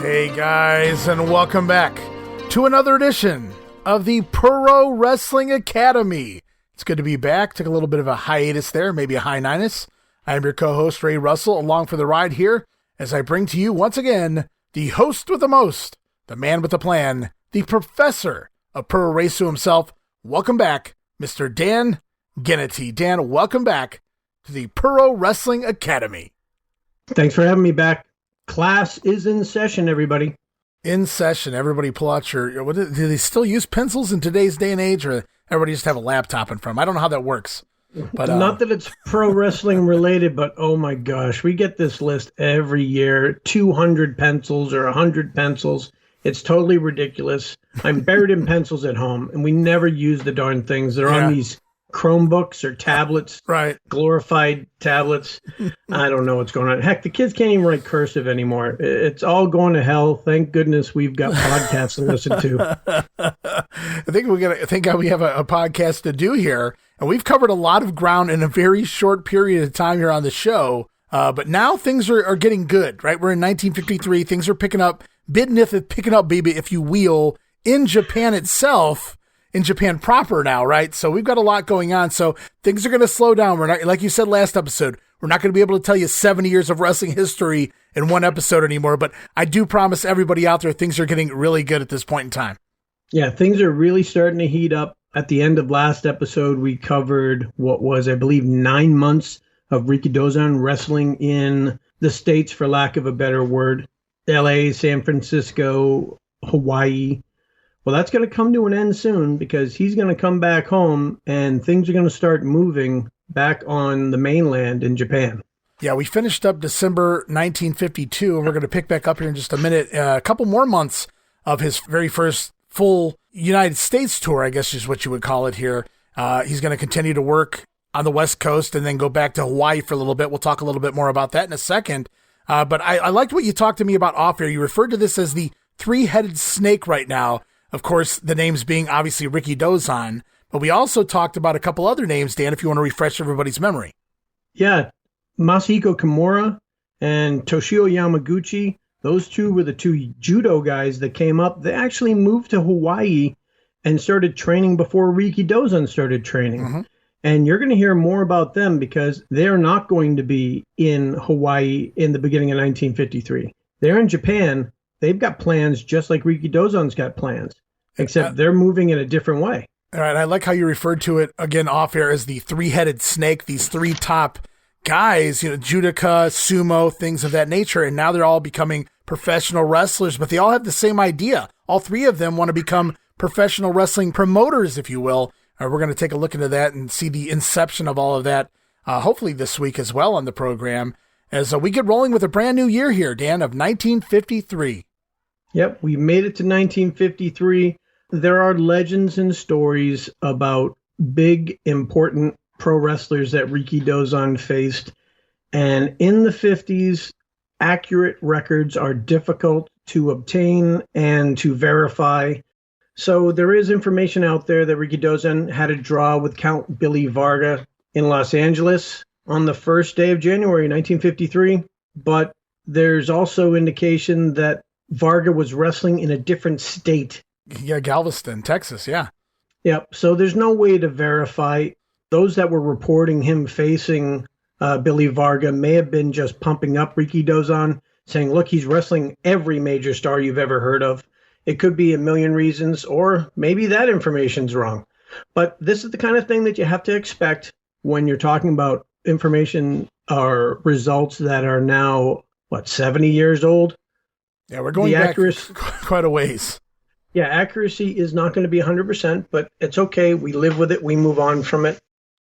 Hey guys, and welcome back to another edition of the PURO Wrestling Academy. It's good to be back. Took a little bit of a hiatus there, maybe a hiatus. I'm your co-host, Ray Russell, along for the ride here as I bring to you once again the host with the most, the man with the plan, the professor of PURORESU himself. Welcome back, Mr. Dan Ginnetty. Dan, welcome back to the PURO Wrestling Academy. Thanks for having me back. Class is in session, everybody. In session. Everybody pull out your... do they still use pencils in today's day and age, or everybody just have a laptop in front? I don't know how that works. But not that it's pro wrestling related, but oh my gosh, we get this list every year. 200 pencils or 100 pencils. It's totally ridiculous. I'm buried in pencils at home, and we never use the darn things. They're on these Chromebooks or tablets, right? Glorified tablets. I don't know what's going on. Heck, the kids can't even write cursive anymore. It's all going to hell. Thank goodness we've got podcasts to listen to. I think we have a podcast to do here, and we've covered a lot of ground in a very short period of time here on the show. But now things are getting good, right? We're in 1953. Things are picking up, picking up, baby, if you will, in Japan itself. In Japan proper now, right? So we've got a lot going on. So things are going to slow down. We're not, like you said last episode, we're not going to be able to tell you 70 years of wrestling history in one episode anymore. But I do promise everybody out there, things are getting really good at this point in time. Yeah, things are really starting to heat up. At the end of last episode, we covered what was, I believe, 9 months of Rikidozan wrestling in the States, for lack of a better word. LA, San Francisco, Hawaii. Well, that's going to come to an end soon because he's going to come back home and things are going to start moving back on the mainland in Japan. Yeah, we finished up December 1952, and we're going to pick back up here in just a minute. A couple more months of his very first full United States tour, I guess is what you would call it here. He's going to continue to work on the West Coast and then go back to Hawaii for a little bit. We'll talk a little bit more about that in a second. But I liked what you talked to me about off air. You referred to this as the three-headed snake right now. Of course, the names being obviously Rikidozan, but we also talked about a couple other names, Dan, if you want to refresh everybody's memory. Yeah, Masahiko Kimura and Toshio Yamaguchi, those two were the two judo guys that came up. They actually moved to Hawaii and started training before Rikidozan started training. Mm-hmm. And you're going to hear more about them because they're not going to be in Hawaii in the beginning of 1953. They're in Japan. They've got plans just like Rikidozan's got plans, except they're moving in a different way. All right. I like how you referred to it again off air as the three-headed snake, these three top guys, judoka, sumo, things of that nature. And now they're all becoming professional wrestlers, but they all have the same idea. All three of them want to become professional wrestling promoters, if you will. We're going to take a look into that and see the inception of all of that, hopefully this week as well on the program, as we get rolling with a brand new year here, Dan, of 1953. Yep, we made it to 1953. There are legends and stories about big, important pro wrestlers that Rikidozan faced. And in the 50s, accurate records are difficult to obtain and to verify. So there is information out there that Rikidozan had a draw with Count Billy Varga in Los Angeles on the first day of January 1953. But there's also indication that Varga was wrestling in a different state. Yeah, Galveston, Texas, yeah. Yep, so there's no way to verify. Those that were reporting him facing Billy Varga may have been just pumping up Rikidozan, saying, look, he's wrestling every major star you've ever heard of. It could be a million reasons, or maybe that information's wrong. But this is the kind of thing that you have to expect when you're talking about information or results that are now, 70 years old? Yeah, we're going back quite a ways. Yeah, accuracy is not going to be 100%, but it's okay. We live with it. We move on from it.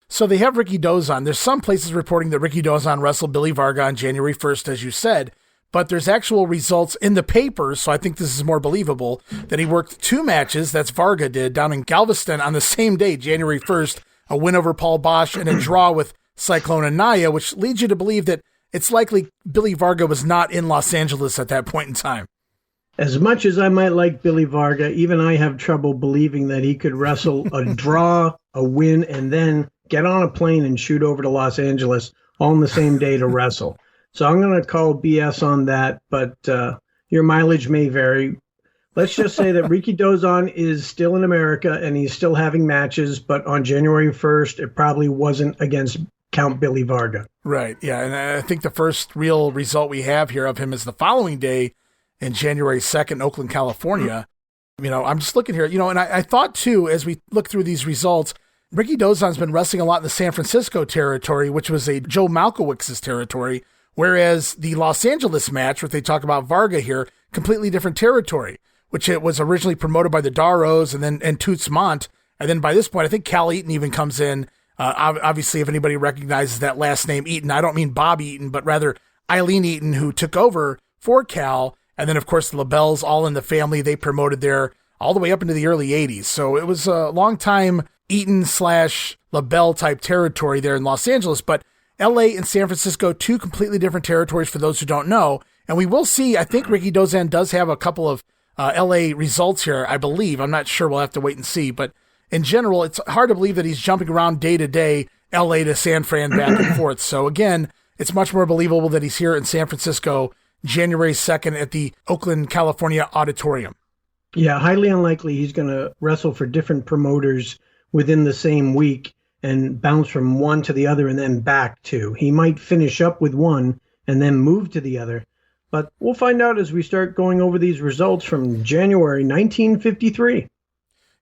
So they have Rikidozan. There's some places reporting that Rikidozan wrestled Billy Varga on January 1st, as you said, but there's actual results in the papers, so I think this is more believable, that he worked 2 matches, that's Varga did, down in Galveston on the same day, January 1st, a win over Paul Bosch and a draw with Cyclone Anaya, which leads you to believe that it's likely Billy Varga was not in Los Angeles at that point in time. As much as I might like Billy Varga, even I have trouble believing that he could wrestle a draw, a win, and then get on a plane and shoot over to Los Angeles all in the same day to wrestle. So I'm going to call BS on that, but your mileage may vary. Let's just say that Rikidozan is still in America and he's still having matches, but on January 1st, it probably wasn't against Count Billy Varga. Right, yeah, and I think the first real result we have here of him is the following day, in January 2nd, Oakland, California. You know, I'm just looking here, you know, and I thought too, as we look through these results, Rikidozan's been wrestling a lot in the San Francisco territory, which was a Joe Malcewicz's territory, whereas the Los Angeles match, where they talk about Varga here, completely different territory, which it was originally promoted by the Darrows and Toots Montt. And then by this point, I think Cal Eaton even comes in. Obviously, if anybody recognizes that last name, Eaton, I don't mean Bob Eaton, but rather Eileen Eaton, who took over for Cal. And then, of course, the LaBelles, all in the family, they promoted there all the way up into the early 80s. So it was a long time Eaton/LaBelle type territory there in Los Angeles. But LA and San Francisco, 2 completely different territories for those who don't know. And we will see, I think Rikidozan does have a couple of LA results here, I believe. I'm not sure. We'll have to wait and see. But in general, it's hard to believe that he's jumping around day to day, LA to San Fran, back and forth. So again, it's much more believable that he's here in San Francisco January 2nd at the Oakland, California Auditorium. Yeah, highly unlikely he's going to wrestle for different promoters within the same week and bounce from one to the other and then back to. He might finish up with one and then move to the other. But we'll find out as we start going over these results from January 1953.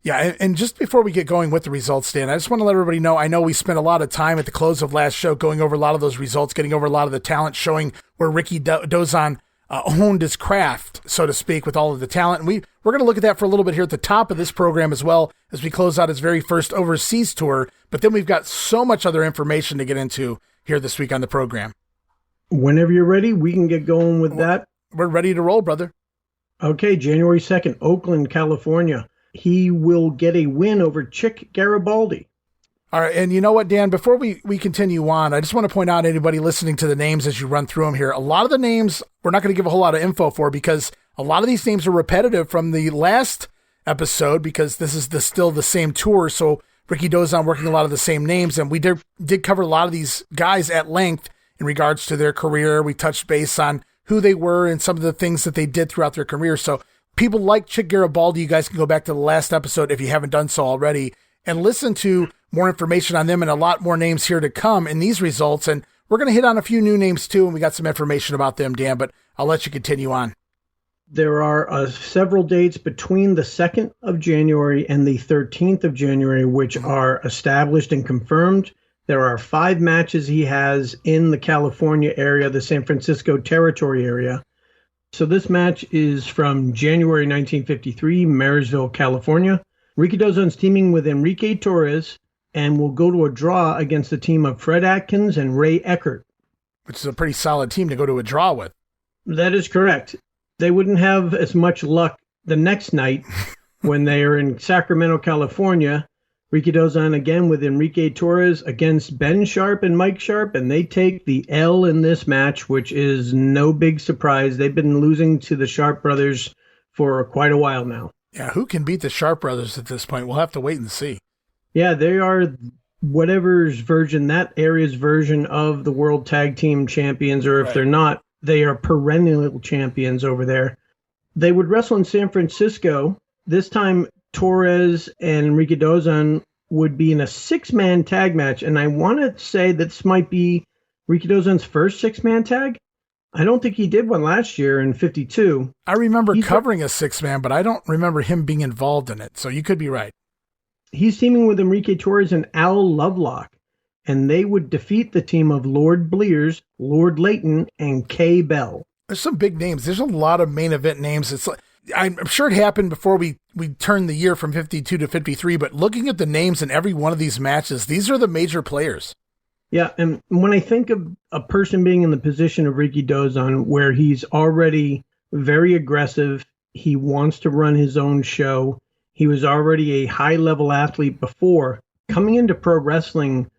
Yeah, and just before we get going with the results, Dan, I just want to let everybody know, I know we spent a lot of time at the close of last show going over a lot of those results, getting over a lot of the talent, showing where Rikidozan honed his craft, so to speak, with all of the talent. And we're going to look at that for a little bit here at the top of this program as well as we close out his very first overseas tour. But then we've got so much other information to get into here this week on the program. Whenever you're ready, we can get going with that. We're ready to roll, brother. Okay, January 2nd, Oakland, California. He will get a win over Chick Garibaldi. All right, and you know what, Dan, before we continue on, I just want to point out anybody listening to the names as you run through them here, a lot of the names we're not going to give a whole lot of info for because a lot of these names are repetitive from the last episode because this is still the same tour, so Rikidozan working a lot of the same names, and we did cover a lot of these guys at length in regards to their career. We touched base on who they were and some of the things that they did throughout their career, so people like Chick Garibaldi, you guys can go back to the last episode if you haven't done so already and listen to more information on them and a lot more names here to come in these results. And we're going to hit on a few new names too, and we got some information about them, Dan, but I'll let you continue on. There are several dates between the 2nd of January and the 13th of January, which are established and confirmed. There are 5 matches he has in the California area, the San Francisco territory area. So this match is from January 1953, Marysville, California. Rikidozan's teaming with Enrique Torres and will go to a draw against the team of Fred Atkins and Ray Eckert. Which is a pretty solid team to go to a draw with. That is correct. They wouldn't have as much luck the next night when they are in Sacramento, California. Rikidozan again with Enrique Torres against Ben Sharpe and Mike Sharpe, and they take the L in this match, which is no big surprise. They've been losing to the Sharpe Brothers for quite a while now. Yeah, who can beat the Sharpe Brothers at this point? We'll have to wait and see. Yeah, they are whatever's version, that area's version of the World Tag Team Champions, or if they're not, they are perennial champions over there. They would wrestle in San Francisco. This time, Torres and Rikidozan would be in a 6-man tag match, and I want to say that this might be Rikidozan's first 6-man tag. I don't think he did one last year in 52. I remember covering a 6-man, but I don't remember him being involved in it, so you could be right. He's teaming with Enrique Torres and Al Lovelock, and they would defeat the team of Lord Blears, Lord Layton, and Kay Bell. There's some big names. There's a lot of main event names. It's like, I'm sure it happened before we turned the year from 52 to 53, but looking at the names in every one of these matches, these are the major players. Yeah, and when I think of a person being in the position of Rikidozan, where he's already very aggressive, he wants to run his own show, he was already a high-level athlete before, coming into pro wrestling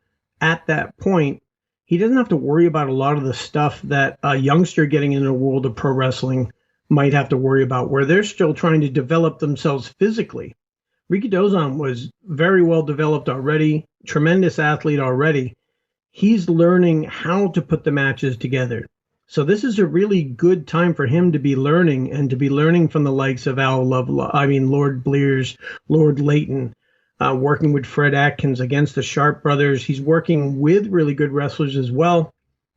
at that point, he doesn't have to worry about a lot of the stuff that a youngster getting into the world of pro wrestling might have to worry about, where they're still trying to develop themselves physically. Rikidozan was very well developed already, tremendous athlete already. He's learning how to put the matches together. So this is a really good time for him to be learning, and to be learning from the likes of Lord Blears, Lord Layton, working with Fred Atkins against the Sharpe Brothers. He's working with really good wrestlers as well.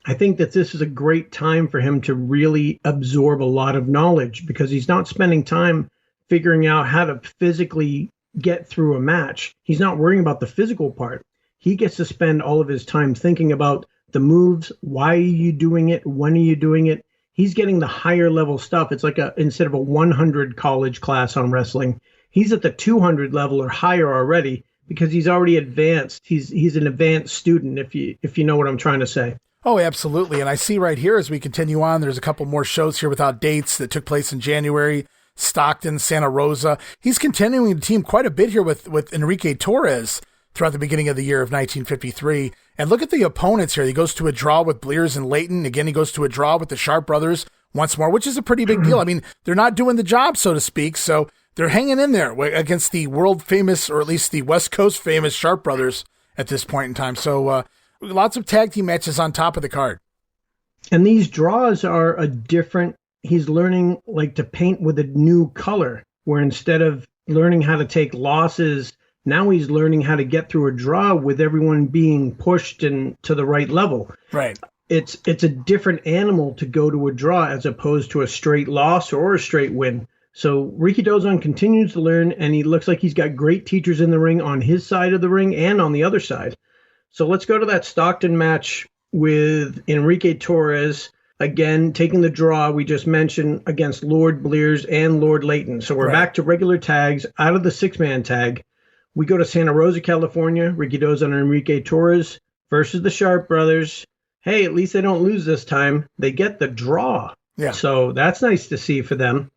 I think that this is a great time for him to really absorb a lot of knowledge, because he's not spending time figuring out how to physically get through a match. He's not worrying about the physical part. He gets to spend all of his time thinking about the moves. Why are you doing it? When are you doing it? He's getting the higher level stuff. It's like instead of a 100 college class on wrestling, he's at the 200 level or higher already, because he's already advanced. He's an advanced student, if you know what I'm trying to say. Oh, absolutely. And I see right here as we continue on, there's a couple more shows here without dates that took place in January. Stockton, Santa Rosa. He's continuing to team quite a bit here with Enrique Torres throughout the beginning of the year of 1953. And look at the opponents here. He goes to a draw with Blears and Layton. Again, he goes to a draw with the Sharpe Brothers once more, which is a pretty big deal. I mean, they're not doing the job, so to speak. So they're hanging in there against the world famous, or at least the West Coast famous Sharpe Brothers at this point in time. So lots of tag team matches on top of the card. And these draws are he's learning like to paint with a new color, where instead of learning how to take losses, now he's learning how to get through a draw with everyone being pushed and to the right level. Right. It's a different animal to go to a draw as opposed to a straight loss or a straight win. So Rikidozan continues to learn, and he looks like he's got great teachers in the ring on his side of the ring and on the other side. So let's go to that Stockton match with Enrique Torres, again, taking the draw we just mentioned against Lord Blears and Lord Layton. So we're back to regular tags out of the six-man tag. We go to Santa Rosa, California, Rikidozan and Enrique Torres versus the Sharpe Brothers. Hey, at least they don't lose this time. They get the draw. Yeah. So that's nice to see for them.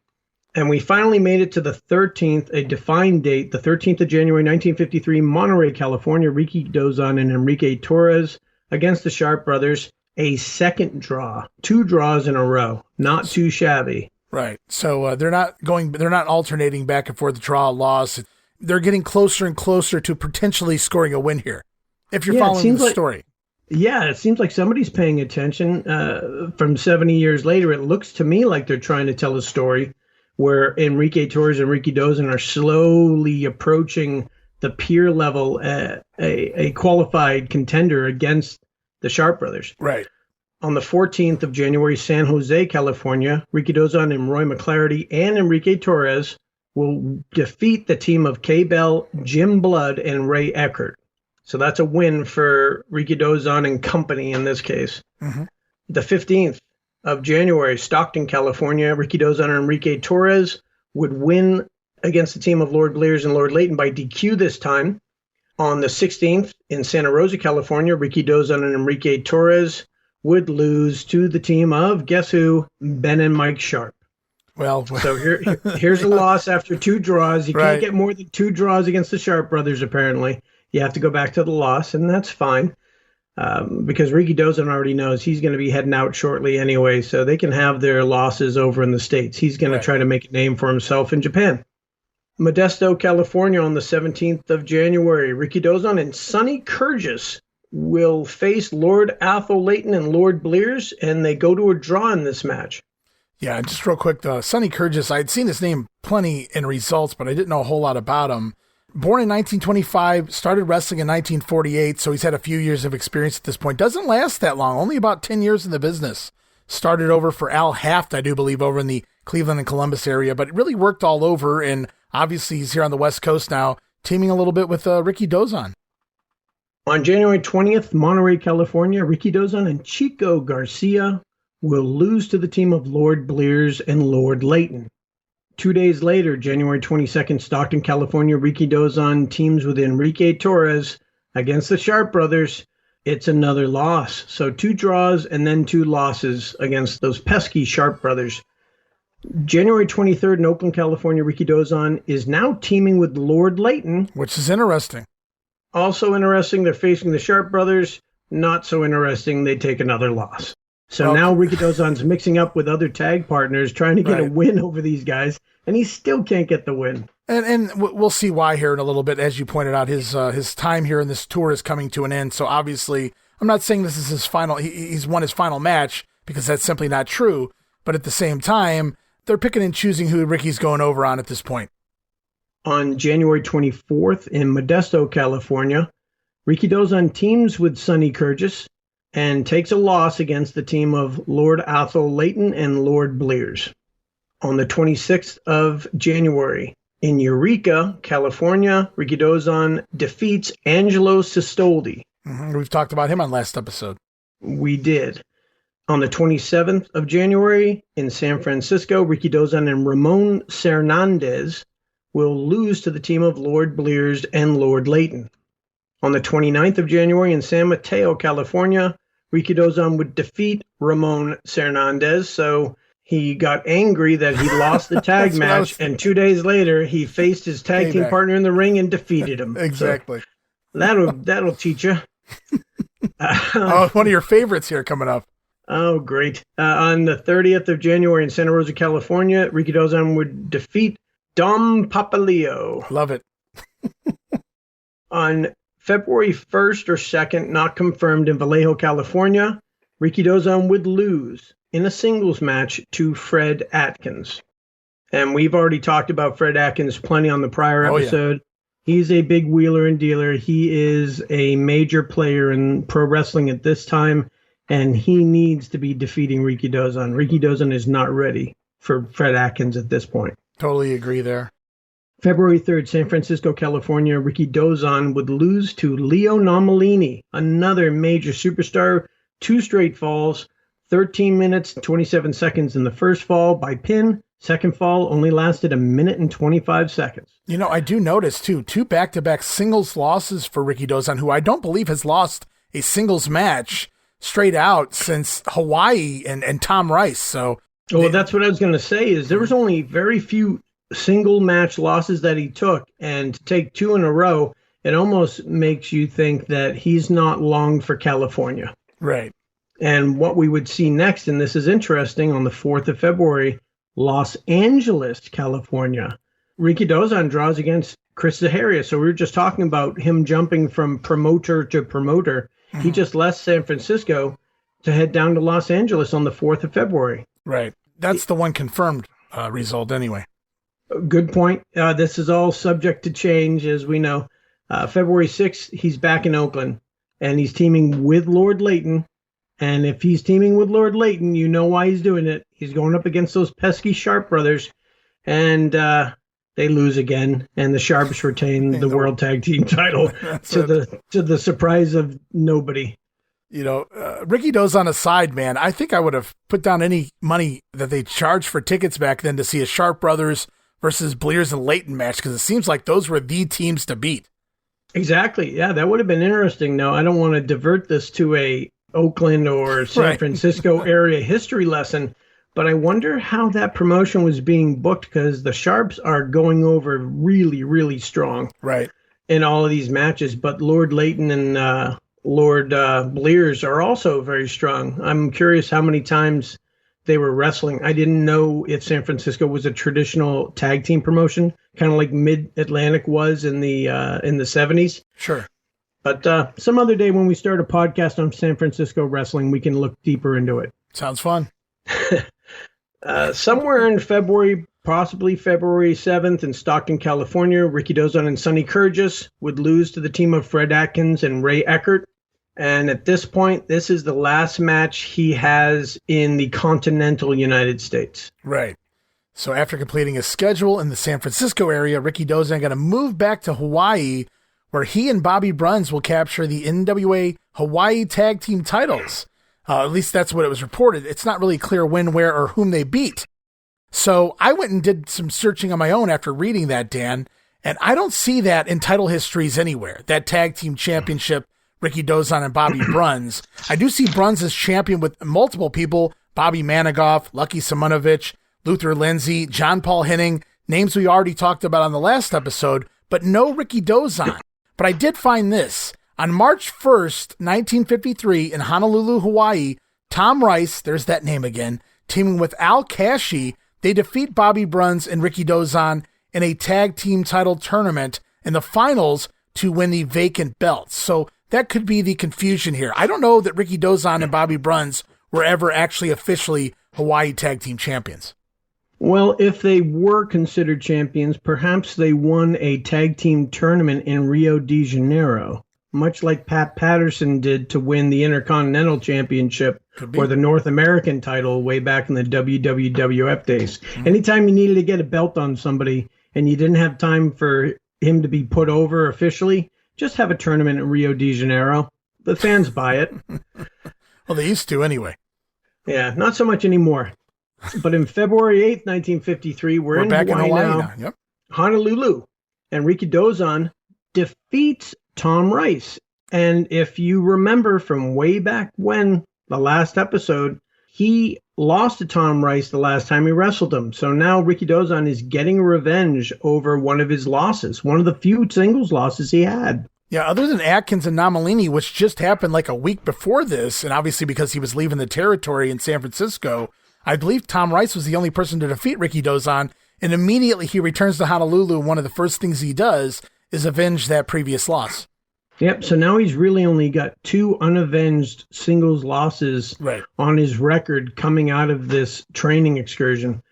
And we finally made it to the 13th, a defined date, the 13th of January, 1953, Monterey, California, Rikidozan and Enrique Torres against the Sharpe Brothers. A second draw, 2 draws in a row, not too shabby. Right. So they're not alternating back and forth, draw, loss. They're getting closer and closer to potentially scoring a win here, if you're following the story. Yeah, it seems like somebody's paying attention. From 70 years later, it looks to me like they're trying to tell a story where Enrique Torres and Rikidozan are slowly approaching the peer level, a qualified contender against the Sharpe Brothers. Right. On the 14th of January, San Jose, California, Rikidozan and Roy McClarty and Enrique Torres will defeat the team of K-Bell, Jim Blood, and Ray Eckert. So that's a win for Rikidozan and company in this case. Mm-hmm. The 15th of January, Stockton, California, Rikidozan and Enrique Torres would win against the team of Lord Blears and Lord Layton by DQ this time. On the 16th, in Santa Rosa, California, Rikidozan and Enrique Torres would lose to the team of, guess who, Ben and Mike Sharpe. Well, so here's a loss after 2 draws. You can't get more than 2 draws against the Sharpe Brothers, apparently. You have to go back to the loss, and that's fine. Because Rikidozan already knows he's going to be heading out shortly anyway, so they can have their losses over in the States. He's going to try to make a name for himself in Japan. Modesto, California, on the 17th of January, Rikidozan and Sonny Kurgis will face Lord Athol Layton and Lord Blears, and they go to a draw in this match. Yeah, just real quick, Sonny Kurgis, I'd seen his name plenty in results, but I didn't know a whole lot about him. Born in 1925, started wrestling in 1948, so he's had a few years of experience at this point. Doesn't last that long, only about 10 years in the business. Started over for Al Haft, I do believe, over in the Cleveland and Columbus area, but really worked all over, and obviously he's here on the West Coast now, teaming a little bit with Rikidozan. On January 20th, Monterey, California, Rikidozan and Chico Garcia will lose to the team of Lord Blears and Lord Layton. 2 days later, January 22nd, Stockton, California, Rikidozan teams with Enrique Torres against the Sharpe Brothers. It's another loss. So 2 draws and then 2 losses against those pesky Sharpe Brothers. January 23rd in Oakland, California, Rikidozan is now teaming with Lord Layton. Which is interesting. Also interesting, they're facing the Sharpe Brothers. Not so interesting, they take another loss. So now Rikidozan's mixing up with other tag partners, trying to get a win over these guys, and he still can't get the win. And we'll see why here in a little bit. As you pointed out, his time here in this tour is coming to an end. So obviously, I'm not saying this is his final. He's won his final match, because that's simply not true. But at the same time, they're picking and choosing who Ricky's going over on at this point. On January 24th in Modesto, California, Rikidozan teams with Sonny Kurgis and takes a loss against the team of Lord Athol Layton and Lord Blears. On the 26th of January, in Eureka, California, Rikidozan defeats Angelo Sistoldi. Mm-hmm. We've talked about him on last episode. We did. On the 27th of January, in San Francisco, Rikidozan and Ramon Cernandez will lose to the team of Lord Blears and Lord Layton. On the 29th of January in San Mateo, California, Rikidozan would defeat Ramon Cernandez, so he got angry that he lost the tag match, and 2 days later, he faced his tag team partner in the ring and defeated him. Exactly. So that'll teach you. One of your favorites here coming up. Oh, great. On the 30th of January in Santa Rosa, California, Rikidozan would defeat Dom Papaleo. Love it. On February 1st or 2nd, not confirmed, in Vallejo, California, Rikidozan would lose in a singles match to Fred Atkins. And we've already talked about Fred Atkins plenty on the prior episode. Yeah. He's a big wheeler and dealer. He is a major player in pro wrestling at this time, and he needs to be defeating Rikidozan. Rikidozan is not ready for Fred Atkins at this point. Totally agree there. February 3rd, San Francisco, California, Rikidozan would lose to Leo Nomalini, another major superstar, 2 straight falls, 13 minutes, 27 seconds in the first fall by pin. Second fall only lasted 1 minute and 25 seconds. You know, I do notice, too, 2 back-to-back singles losses for Rikidozan, who I don't believe has lost a singles match straight out since Hawaii and Tom Rice. So, that's what I was going to say, is there was only very few single match losses that he took, and to take 2 in a row, it almost makes you think that he's not long for California. Right. And what we would see next, and this is interesting, on the 4th of February, Los Angeles, California, Rikidozan draws against Chris Zaharia. So we were just talking about him jumping from promoter to promoter. Mm-hmm. He just left San Francisco to head down to Los Angeles on the 4th of February. Right. That's the one confirmed result anyway. Good point. This is all subject to change, as we know. February 6th, he's back in Oakland, and he's teaming with Lord Layton. And if he's teaming with Lord Layton, you know why he's doing it. He's going up against those pesky Sharpe Brothers, and they lose again. And the Sharpes retain the World Tag Team title to the surprise of nobody. You know, Rikidozan aside, man, I think I would have put down any money that they charged for tickets back then to see a Sharpe Brothers versus Blears and Layton match, because it seems like those were the teams to beat. Exactly. Yeah, that would have been interesting. Now, I don't want to divert this to a Oakland or San Francisco area history lesson, but I wonder how that promotion was being booked, because the Sharpes are going over really, really strong in all of these matches. But Lord Layton and Lord Blears are also very strong. I'm curious how many times they were wrestling. I didn't know if San Francisco was a traditional tag team promotion, kind of like Mid-Atlantic was in the 70s. Sure. But some other day when we start a podcast on San Francisco wrestling, we can look deeper into it. Sounds fun. Somewhere in February, possibly February 7th in Stockton, California, Rikidozan and Sonny Kurgis would lose to the team of Fred Atkins and Ray Eckert. And at this point, this is the last match he has in the continental United States. Right. So after completing his schedule in the San Francisco area, Rikidozan going to move back to Hawaii, where he and Bobby Bruns will capture the NWA Hawaii Tag Team titles. At least that's what it was reported. It's not really clear when, where, or whom they beat. So I went and did some searching on my own after reading that, Dan, and I don't see that in title histories anywhere, that tag team championship, Rikidozan and Bobby Bruns. I do see Bruns as champion with multiple people, Bobby Manigoff, Lucky Simonovich, Luther Lindsay, John Paul Henning, names we already talked about on the last episode, but no Rikidozan. But I did find this. On March 1st, 1953, in Honolulu, Hawaii, Tom Rice, there's that name again, teaming with Al Kashi, they defeat Bobby Bruns and Rikidozan in a tag team title tournament in the finals to win the vacant belts. So that could be the confusion here. I don't know that Rikidozan and Bobby Bruns were ever actually officially Hawaii tag team champions. Well, if they were considered champions, perhaps they won a tag team tournament in Rio de Janeiro, much like Pat Patterson did to win the Intercontinental Championship or the North American title way back in the WWF days. Mm-hmm. Anytime you needed to get a belt on somebody and you didn't have time for him to be put over officially, just have a tournament in Rio de Janeiro. The fans buy it. Well, they used to anyway. Yeah, not so much anymore. But in February 8th, 1953, we're in back Hawaii in Hawaii now. Yep. Honolulu. And Rikidozan defeats Tom Rice. And if you remember from way back when, the last episode, he lost to Tom Rice the last time he wrestled him. So now Rikidozan is getting revenge over one of his losses, one of the few singles losses he had. Yeah, other than Atkins and Namalini, which just happened like a week before this, and obviously because he was leaving the territory in San Francisco, I believe Tom Rice was the only person to defeat Rikidozan, and immediately he returns to Honolulu, and one of the first things he does is avenge that previous loss. Yep, so now he's really only got 2 unavenged singles losses on his record coming out of this training excursion.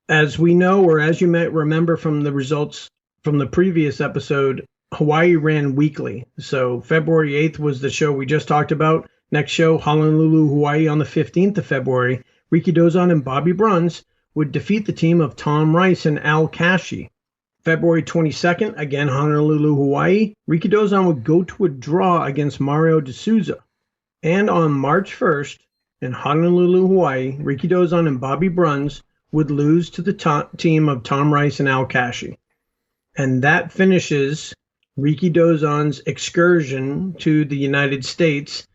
As we know, or as you might remember from the results from the previous episode, Hawaii ran weekly. So February 8th was the show we just talked about. Next show, Honolulu, Hawaii on the 15th of February. Rikidozan and Bobby Bruns would defeat the team of Tom Rice and Al Kashi. February 22nd, again Honolulu, Hawaii, Rikidozan would go to a draw against Mario D'Souza. And on March 1st, in Honolulu, Hawaii, Rikidozan and Bobby Bruns would lose to the team of Tom Rice and Al Kashi. And that finishes Rikidozan's excursion to the United States.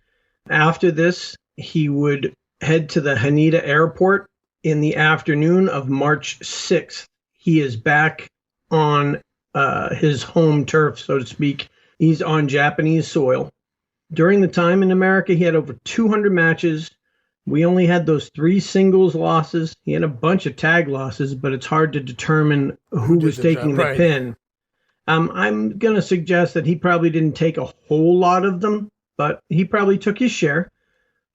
After this, he would head to the Haneda Airport in the afternoon of March 6th. He is back on his home turf, so to speak. He's on Japanese soil. During the time in America, he had over 200 matches. We only had those 3 singles losses. He had a bunch of tag losses, but it's hard to determine who was taking the pin. I'm going to suggest that he probably didn't take a whole lot of them, but he probably took his share.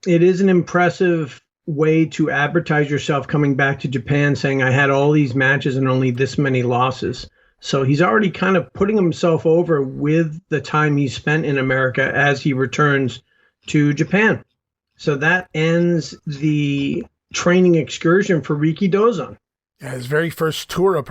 It is an impressive way to advertise yourself coming back to Japan saying, I had all these matches and only this many losses. So he's already kind of putting himself over with the time he spent in America as he returns to Japan. So that ends the training excursion for Rikidozan. Yeah, his very first tour of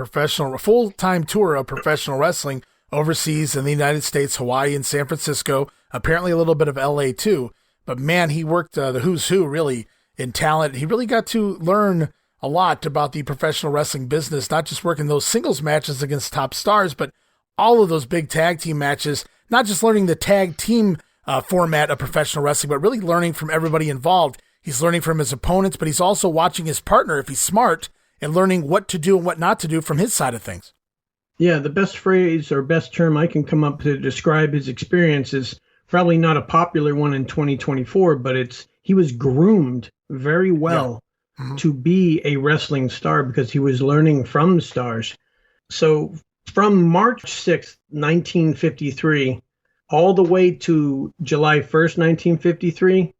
full-time tour of professional wrestling overseas in the United States, Hawaii, and San Francisco, apparently a little bit of LA too. But man, he worked the who's who really in talent. He really got to learn a lot about the professional wrestling business, not just working those singles matches against top stars, but all of those big tag team matches, not just learning the tag team format of professional wrestling, but really learning from everybody involved. He's learning from his opponents, but he's also watching his partner, if he's smart, and learning what to do and what not to do from his side of things. Yeah, the best phrase or best term I can come up to describe his experience is probably not a popular one in 2024, but he was groomed very well to be a wrestling star because he was learning from stars. So from March 6th, 1953, all the way to July 1st, 1953,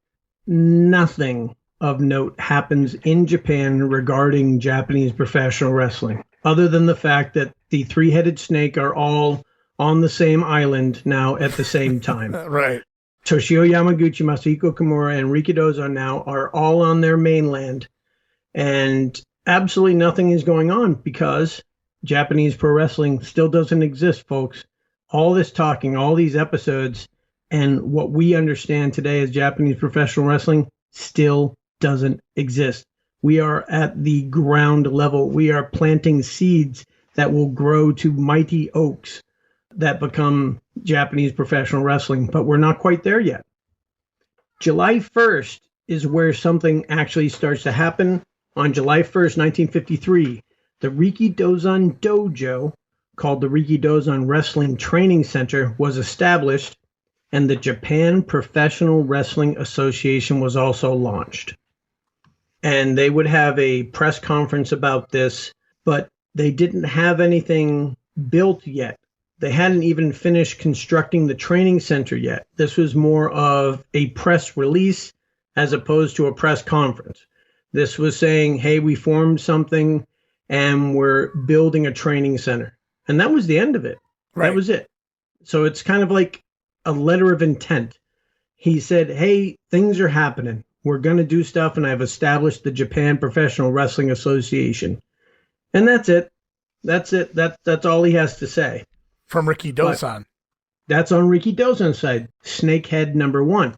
nothing of note happens in Japan regarding Japanese professional wrestling, other than the fact that the 3-headed snake are all on the same island now at the same time. Right. Toshio Yamaguchi, Masahiko Kimura, and Rikidozan now are all on their mainland. And absolutely nothing is going on because Japanese pro wrestling still doesn't exist, folks. All this talking, all these episodes, and what we understand today as Japanese professional wrestling still doesn't exist. We are at the ground level. We are planting seeds that will grow to mighty oaks that become Japanese professional wrestling, but we're not quite there yet. July 1st is where something actually starts to happen. On July 1st, 1953, the Rikidozan Dojo, called the Rikidozan Wrestling Training Center, was established, and the Japan Professional Wrestling Association was also launched. And they would have a press conference about this, but they didn't have anything built yet. They hadn't even finished constructing the training center yet. This was more of a press release as opposed to a press conference. This was saying, hey, we formed something and we're building a training center. And that was the end of it. Right. That was it. So it's kind of like a letter of intent. He said, hey, things are happening. We're going to do stuff, and I've established the Japan Professional Wrestling Association. And that's it. That's it. That's all he has to say. From Rikidozan. That's on Rikidozan's side, Snakehead #1.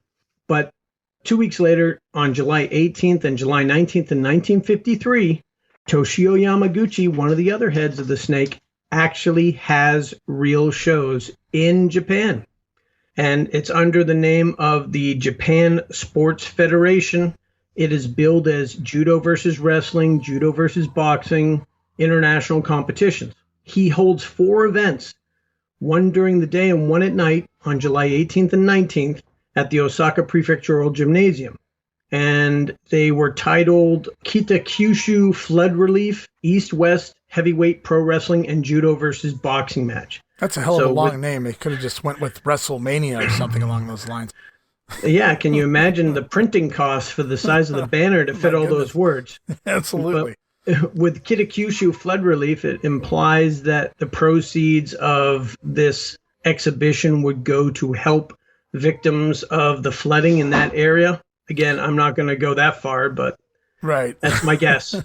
But 2 weeks later, on July 18th and July 19th in 1953, Toshio Yamaguchi, one of the other heads of the Snake, actually has real shows in Japan. And it's under the name of the Japan Sports Federation. It is billed as judo versus wrestling, judo versus boxing, international competitions. He holds 4 events, one during the day and one at night on July 18th and 19th at the Osaka Prefectural Gymnasium. And they were titled Kita-Kyushu Flood Relief, East-West Heavyweight Pro Wrestling and Judo versus Boxing Match. That's a hell of a long name. They could have just went with WrestleMania or something along those lines. Yeah, can you imagine the printing costs for the size of the banner to fit all those words? Absolutely. But with Kita-Kyushu Flood Relief, it implies that the proceeds of this exhibition would go to help victims of the flooding in that area. Again, I'm not going to go that far, but right, that's my guess.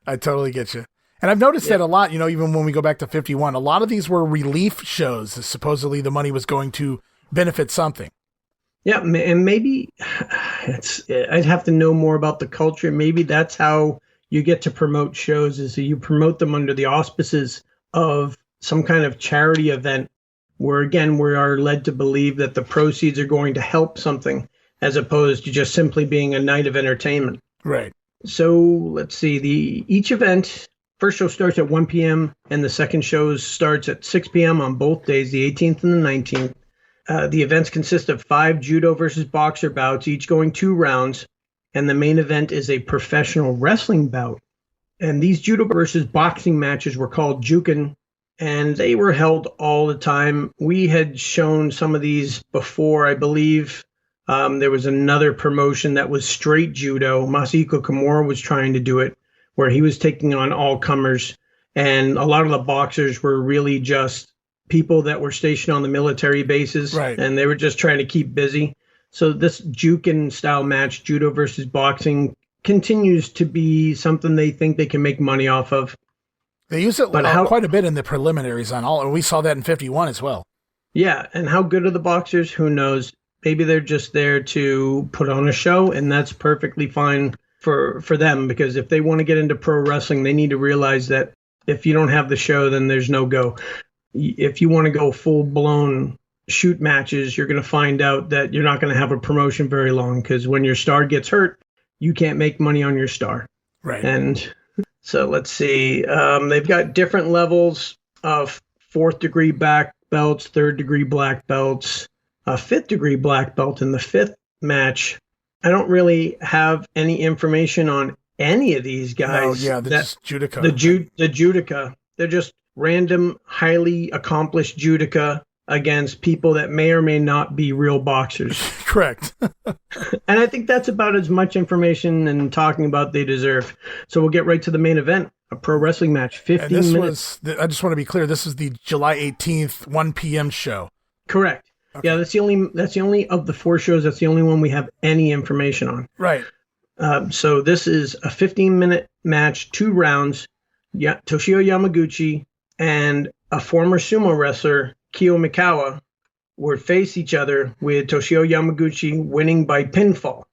I totally get you. And I've noticed that a lot, even when we go back to 51, a lot of these were relief shows. Supposedly the money was going to benefit something. Yeah, and maybe I'd have to know more about the culture. Maybe that's how you get to promote shows, is that you promote them under the auspices of some kind of charity event where, again, we are led to believe that the proceeds are going to help something as opposed to just simply being a night of entertainment. Right. So let's see, each event, first show starts at 1 p.m. and the second show starts at 6 p.m. on both days, the 18th and the 19th. The events consist of 5 judo versus boxer bouts, each going 2 rounds, and the main event is a professional wrestling bout. And these judo versus boxing matches were called Juken, and they were held all the time. We had shown some of these before, I believe. There was another promotion that was straight judo. Masahiko Kimura was trying to do it, where he was taking on all comers, and a lot of the boxers were really just people that were stationed on the military bases, right, and they were just trying to keep busy. So this Juken style match, judo versus boxing, continues to be something they think they can make money off of. They use it quite a bit in the preliminaries on all, and we saw that in 51 as well. Yeah, and how good are the boxers? Who knows? Maybe they're just there to put on a show, and that's perfectly fine for them, because if they want to get into pro wrestling, they need to realize that if you don't have the show, then there's no go. If you want to go full-blown shoot matches, you're going to find out that you're not going to have a promotion very long, because when your star gets hurt, you can't make money on your star. Right. And so let's see. They've got different levels of 4th degree black belts, 3rd degree black belts, a 5th degree black belt in the 5th match. I don't really have any information on any of these guys. No, yeah, they're just judoka. The judoka. They're just random, highly accomplished judoka against people that may or may not be real boxers. Correct. And I think that's about as much information and talking about they deserve. So we'll get right to the main event, a pro wrestling match, 15 minutes. I just want to be clear, this is the July 18th, 1 p.m. show. Correct. Okay. Yeah, that's the only of the 4 shows. That's the only one we have any information on. Right. So this is a 15-minute match, 2 rounds. Yeah, Toshio Yamaguchi and a former sumo wrestler, Kyo Mikawa, would face each other, with Toshio Yamaguchi winning by pinfall.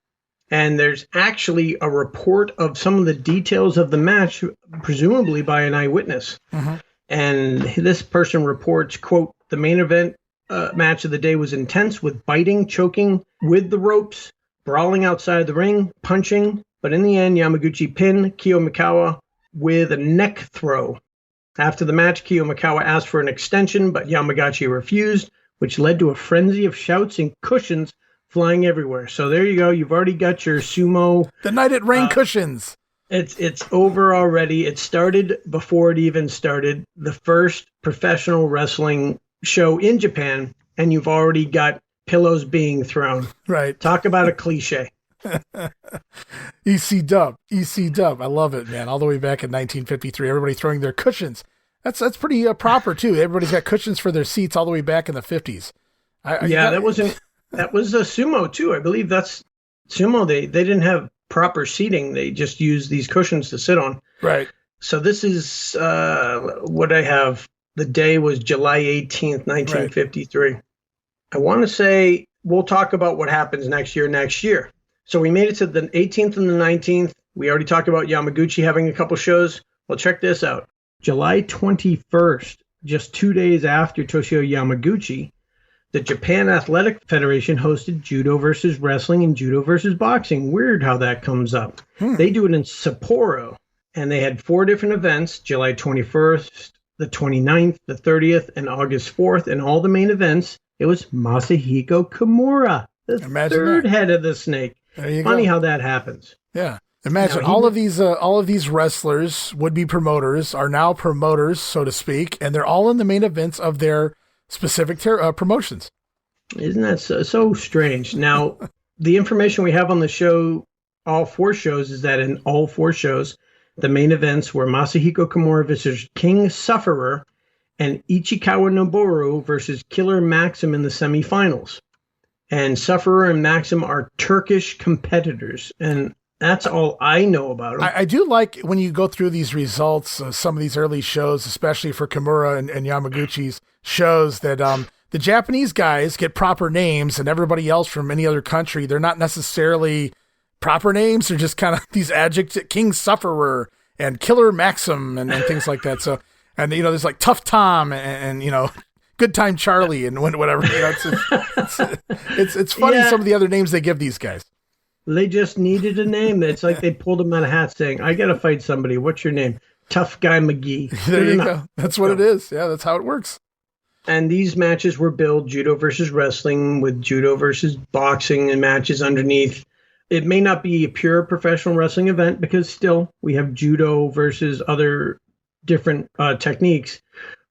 And there's actually a report of some of the details of the match, presumably by an eyewitness. Mm-hmm. And this person reports, quote, the main event match of the day was intense with biting, choking with the ropes, brawling outside the ring, punching. But in the end, Yamaguchi pinned Kiyomisawa with a neck throw. After the match, Kiyomisawa asked for an extension, but Yamaguchi refused, which led to a frenzy of shouts and cushions flying everywhere. So there you go. You've already got your sumo. The night it rained cushions. It's over already. It started before it even started. The first professional wrestling show in Japan, and you've already got pillows being thrown. Right. Talk about a cliche. EC Dub. I love it, man. All the way back in 1953, everybody throwing their cushions. That's pretty proper, too. Everybody's got cushions for their seats all the way back in the 50s. That was a sumo too. I believe that's sumo. They didn't have proper seating. They just used these cushions to sit on. Right. So this is what I have. The day was July 18th, 1953. Right. I want to say we'll talk about what happens next year. So we made it to the 18th and the 19th. We already talked about Yamaguchi having a couple shows. Well, check this out. July 21st, just 2 days after Toshio Yamaguchi, the Japan Athletic Federation hosted judo versus wrestling and judo versus boxing. Weird how that comes up. They do it in Sapporo, and they had 4 different events, July 21st, the 29th, the 30th, and August 4th, and all the main events. It was Masahiko Kimura, the third head of the snake. Funny how that happens. Yeah. Imagine all of these wrestlers, would-be promoters, are now promoters, so to speak, and they're all in the main events of their specific promotions. Isn't that so strange? Now, the information we have on the show, all 4 shows, is that in all 4 shows, the main events were Masahiko Kimura versus King Sufferer and Ichikawa Noboru versus Killer Maxim in the semifinals. And Sufferer and Maxim are Turkish competitors, and that's all I know about them. I do like when you go through these results, some of these early shows, especially for Kimura and Yamaguchi's shows, that the Japanese guys get proper names and everybody else from any other country, they're not necessarily proper names. They're just kind of these adjectives, King Sufferer and Killer Maxim and things like that. So, and there's like Tough Tom and Good Time Charlie and whatever. It's funny, some of the other names they give these guys. They just needed a name. It's like they pulled them out of hat saying, I got to fight somebody. What's your name? Tough Guy McGee. There you go. That's what it is. Yeah, that's how it works. And these matches were billed judo versus wrestling with judo versus boxing and matches underneath. It may not be a pure professional wrestling event because still we have judo versus other different techniques.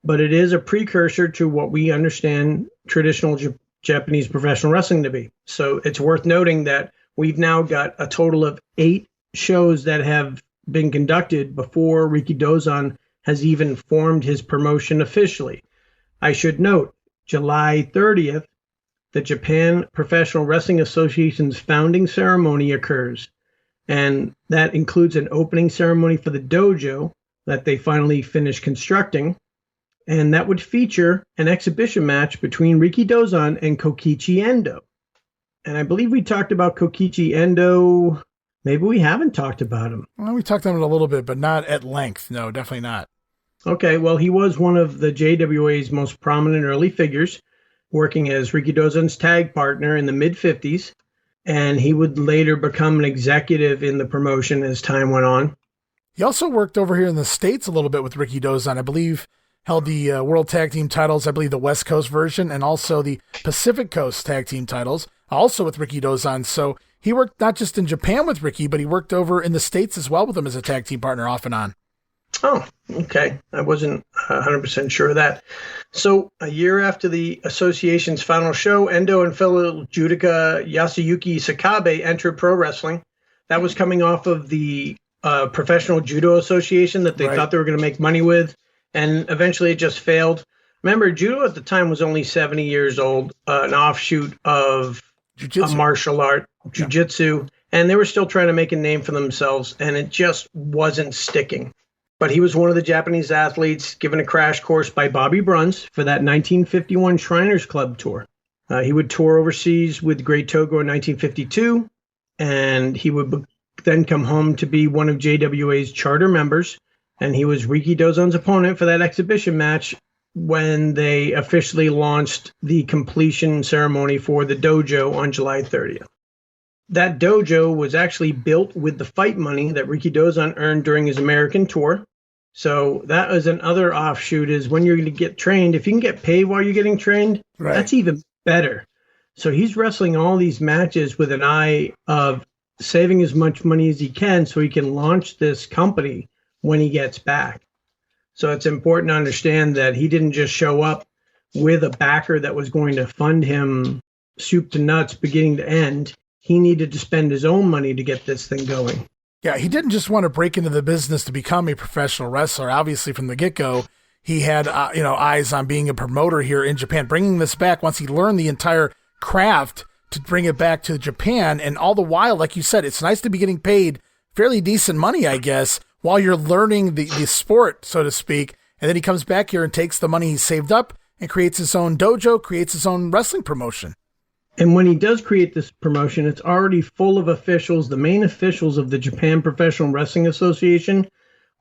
But it is a precursor to what we understand traditional Japanese professional wrestling to be. So it's worth noting that we've now got a total of 8 shows that have been conducted before Rikidozan has even formed his promotion officially. I should note, July 30th, the Japan Professional Wrestling Association's founding ceremony occurs. And that includes an opening ceremony for the dojo that they finally finished constructing. And that would feature an exhibition match between Rikidozan and Kokichi Endo. And I believe we talked about Kokichi Endo. Maybe we haven't talked about him. Well, we talked about it a little bit, but not at length. No, definitely not. Okay, well, he was one of the JWA's most prominent early figures, working as Rikidozan's tag partner in the mid-50s. And he would later become an executive in the promotion as time went on. He also worked over here in the States a little bit with Rikidozan. I believe held the World Tag Team titles, I believe the West Coast version, and also the Pacific Coast Tag Team titles, also with Rikidozan. So he worked not just in Japan with Ricky, but he worked over in the States as well with him as a tag team partner off and on. Oh, okay. I wasn't 100% sure of that. So a year after the association's final show, Endo and fellow judoka Yasuyuki Sakabe entered pro wrestling. That was coming off of the Professional Judo Association that they thought they were going to make money with. And eventually it just failed. Remember, judo at the time was only 70 years old, an offshoot of a martial art, jiu-jitsu, and they were still trying to make a name for themselves, and it just wasn't sticking. But he was one of the Japanese athletes given a crash course by Bobby Bruns for that 1951 Shriners Club tour. He would tour overseas with Great Togo in 1952, and he would then come home to be one of JWA's charter members, and he was Rikidozan's opponent for that exhibition match when they officially launched the completion ceremony for the dojo on July 30th. That dojo was actually built with the fight money that Rikidozan earned during his American tour. So that was another offshoot, is when you're going to get trained, if you can get paid while you're getting trained, right, that's even better. So he's wrestling all these matches with an eye of saving as much money as he can so he can launch this company when he gets back. So it's important to understand that he didn't just show up with a backer that was going to fund him soup to nuts, beginning to end. He needed to spend his own money to get this thing going. Yeah, he didn't just want to break into the business to become a professional wrestler. Obviously, from the get-go, he had eyes on being a promoter here in Japan, bringing this back once he learned the entire craft to bring it back to Japan. And all the while, like you said, it's nice to be getting paid fairly decent money, I guess, while you're learning the sport, so to speak. And then he comes back here and takes the money he saved up and creates his own dojo, creates his own wrestling promotion. And when he does create this promotion, it's already full of officials. The main officials of the Japan Professional Wrestling Association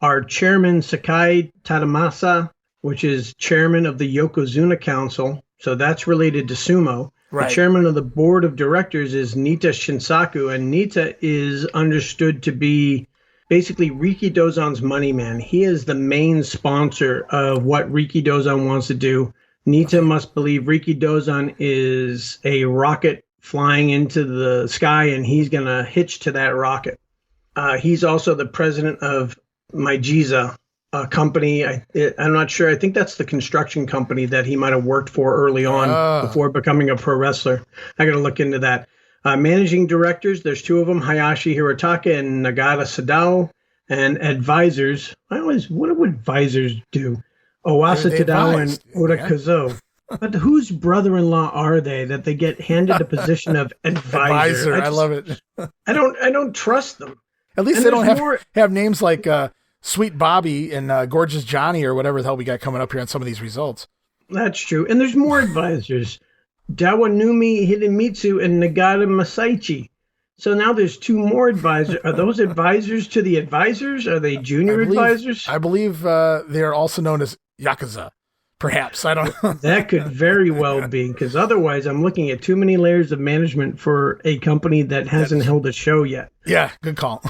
are Chairman Sakai Tadamasa, which is chairman of the Yokozuna Council. So that's related to sumo. Right. The chairman of the board of directors is Nita Shinsaku, and Nita is understood to be basically Rikidozan's money man. He is the main sponsor of what Rikidozan wants to do. Nita must believe Rikidozan is a rocket flying into the sky, and he's going to hitch to that rocket. He's also the president of Maijiza, a company. I'm not sure. I think that's the construction company that he might have worked for early on before becoming a pro wrestler. I got to look into that. Managing directors, there's two of them, Hayashi Hirotaka and Nagata Sadao. And advisors, what do advisors do? Owasa Tadao and Oda Kazo. But whose brother-in-law are they that they get handed the position of advisor? I love it. I don't trust them. At least they don't have names like Sweet Bobby and Gorgeous Johnny or whatever the hell we got coming up here on some of these results. That's true. And there's more advisors. Dawanumi Hidemitsu and Nagata Masaichi. So now there's two more advisors. Are those advisors to the advisors? Are they junior advisors? I believe they are also known as Yakuza. Perhaps. I don't know. That could very well be, because otherwise I'm looking at too many layers of management for a company that hasn't held a show yet. Yeah, good call.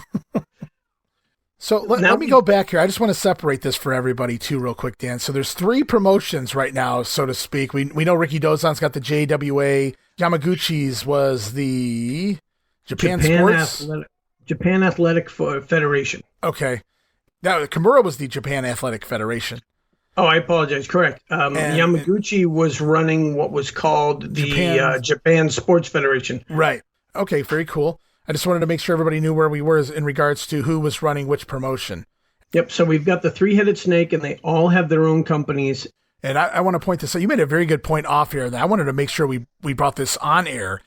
So let me go back here. I just want to separate this for everybody too real quick, Dan. So there's three promotions right now, so to speak. We know Rikidozan's got the JWA. Yamaguchi's was the Japan Athletic Federation. Okay. Now, Kimura was the Japan Athletic Federation. Oh, I apologize. Correct. Yamaguchi was running what was called the Japan Sports Federation. Right. Okay, very cool. I just wanted to make sure everybody knew where we were in regards to who was running which promotion. Yep. So we've got the three-headed snake, and they all have their own companies. And I want to point this out. You made a very good point off air. That I wanted to make sure we brought this on air.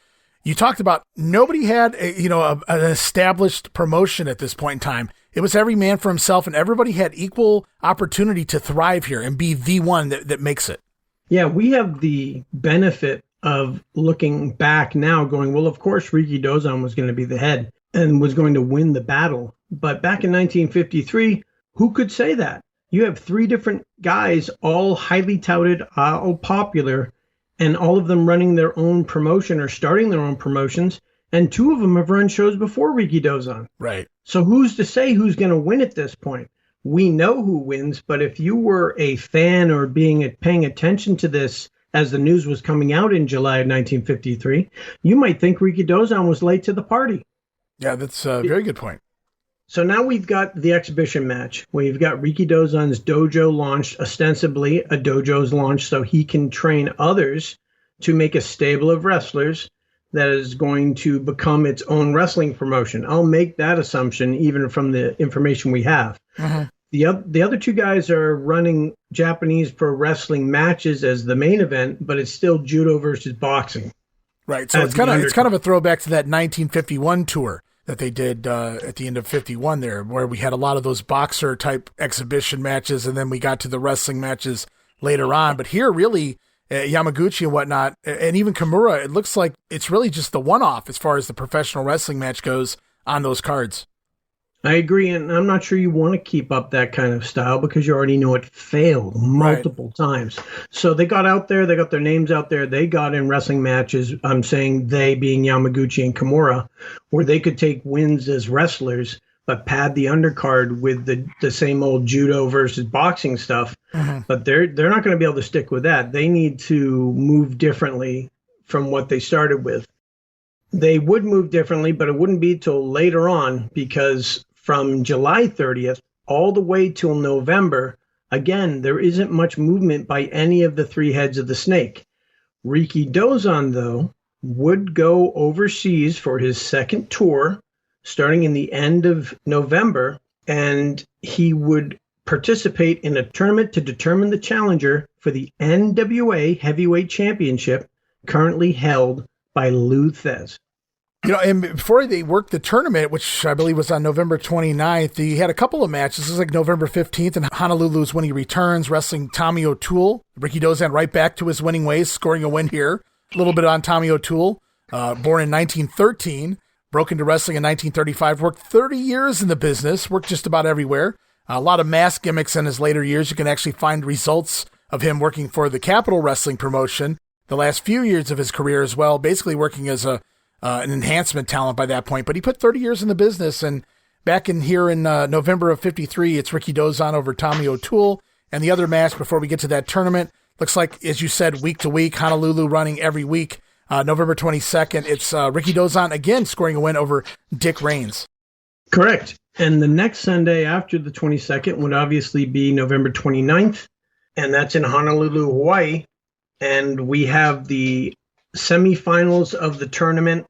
You talked about nobody had an established promotion at this point in time. It was every man for himself, and everybody had equal opportunity to thrive here and be the one that makes it. Yeah, we have the benefit of looking back now going, well, of course, Rikidozan was going to be the head and was going to win the battle. But back in 1953, who could say that? You have three different guys, all highly touted, all popular, and all of them running their own promotion or starting their own promotions. And two of them have run shows before Rikidozan. Right. So who's to say who's going to win at this point? We know who wins, but if you were a fan or paying attention to this as the news was coming out in July of 1953, you might think Rikidozan was late to the party. Yeah, that's a very good point. So now we've got the exhibition match. We've got Rikidozan's dojo launched, ostensibly a dojo's launched so he can train others to make a stable of wrestlers that is going to become its own wrestling promotion. I'll make that assumption even from the information we have. Uh-huh. The other two guys are running Japanese pro wrestling matches as the main event, but it's still judo versus boxing. Right. So it's kind of a throwback to that 1951 tour that they did at the end of 51 there, where we had a lot of those boxer type exhibition matches, and then we got to the wrestling matches later on. But here, really, Yamaguchi and whatnot, and even Kimura, it looks like it's really just the one-off as far as the professional wrestling match goes on those cards. I agree, and I'm not sure you want to keep up that kind of style because you already know it failed multiple times. So they got out there, they got their names out there, they got in wrestling matches, I'm saying they being Yamaguchi and Kimura, where they could take wins as wrestlers, but pad the undercard with the same old judo versus boxing stuff. Mm-hmm. But they're not going to be able to stick with that. They need to move differently from what they started with. They would move differently, but it wouldn't be till later on because from July 30th all the way till November, again, there isn't much movement by any of the three heads of the snake. Rikidozan, though, would go overseas for his second tour starting in the end of November, and he would participate in a tournament to determine the challenger for the NWA Heavyweight Championship currently held by Lou Thesz. And before they worked the tournament, which I believe was on November 29th, he had a couple of matches. This was like November 15th in Honolulu is when he returns, wrestling Tommy O'Toole. Rikidozan right back to his winning ways, scoring a win here. A little bit on Tommy O'Toole, born in 1913, broke into wrestling in 1935, worked 30 years in the business, worked just about everywhere. A lot of mask gimmicks in his later years. You can actually find results of him working for the Capital Wrestling promotion the last few years of his career as well, basically working as an enhancement talent by that point. But he put 30 years in the business, and back in here in November of 53, it's Rikidozan over Tommy O'Toole. And the other match before we get to that tournament, looks like, as you said, week to week, Honolulu running every week. November 22nd, it's Rikidozan again scoring a win over Dick Raines. Correct. And the next Sunday after the 22nd would obviously be November 29th, and that's in Honolulu, Hawaii. And we have the semifinals of the tournament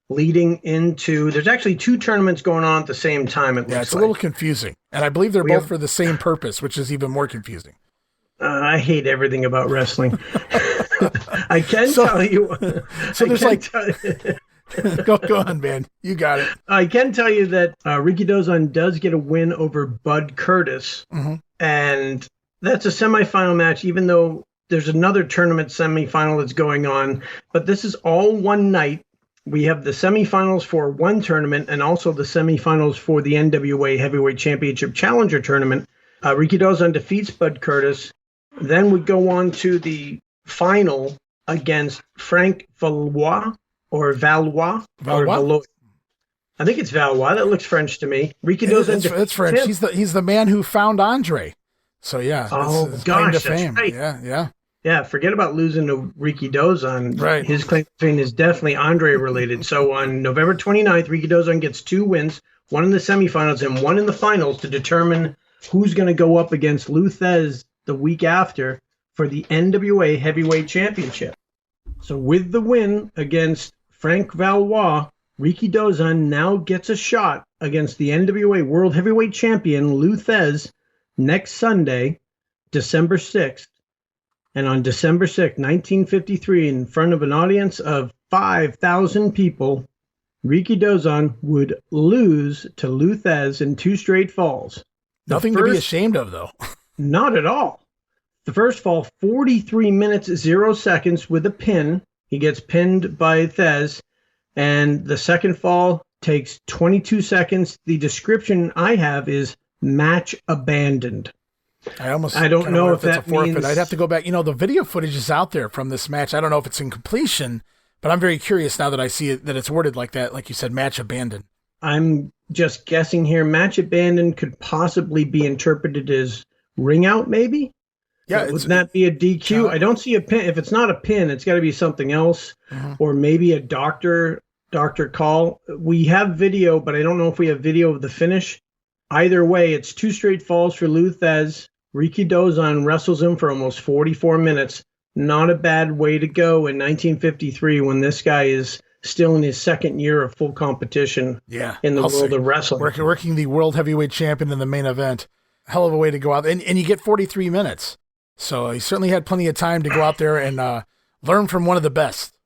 leading into, there's actually two tournaments going on at the same time. It's a little confusing. And I believe they're both for the same purpose, which is even more confusing. I hate everything about wrestling. I can tell you. So there's go on, man. You got it. I can tell you that Rikidozan does get a win over Bud Curtis. Mm-hmm. And that's a semifinal match, even though there's another tournament semifinal that's going on. But this is all one night. We have the semifinals for one tournament and also the semifinals for the NWA Heavyweight Championship Challenger Tournament. Rikidozan defeats Bud Curtis. Then we go on to the final against Frank Valois or Valois. Valois? I think it's Valois. That looks French to me. Rikidozan. It's French. He's the man who found Andre. So yeah. Oh gosh, that's fame. Right. Yeah. Yeah, forget about losing to Rikidozan. Right. His claim to fame is definitely Andre related. So on November 29th, Rikidozan gets two wins, one in the semifinals and one in the finals to determine who's going to go up against Lou Thesz the week after for the NWA Heavyweight Championship. So with the win against Frank Valois, Rikidozan now gets a shot against the NWA World Heavyweight Champion Lou Thesz next Sunday, December 6th. And on December 6th, 1953, in front of an audience of 5,000 people, Rikidozan would lose to Lou Thesz in two straight falls. Nothing to be ashamed of, though. Not at all. The first fall, 43 minutes, 0 seconds with a pin. He gets pinned by Thesz. And the second fall takes 22 seconds. The description I have is match abandoned. I don't know if that's that a forfeit. means... I'd have to go back. The video footage is out there from this match. I don't know if it's in completion, but I'm very curious now that I see it, that it's worded like that. Like you said, match abandoned. I'm just guessing here. Match abandoned could possibly be interpreted as ring out, maybe? Yeah. Would that be a DQ? I don't see a pin. If it's not a pin, it's got to be something else, or maybe a doctor call. We have video, but I don't know if we have video of the finish. Either way, it's two straight falls for Lou Thesz. Rikidozan wrestles him for almost 44 minutes. Not a bad way to go in 1953 when this guy is still in his second year of full competition in the world of wrestling. Working the World Heavyweight Champion in the main event. Hell of a way to go out. And you get 43 minutes. So he certainly had plenty of time to go out there and learn from one of the best.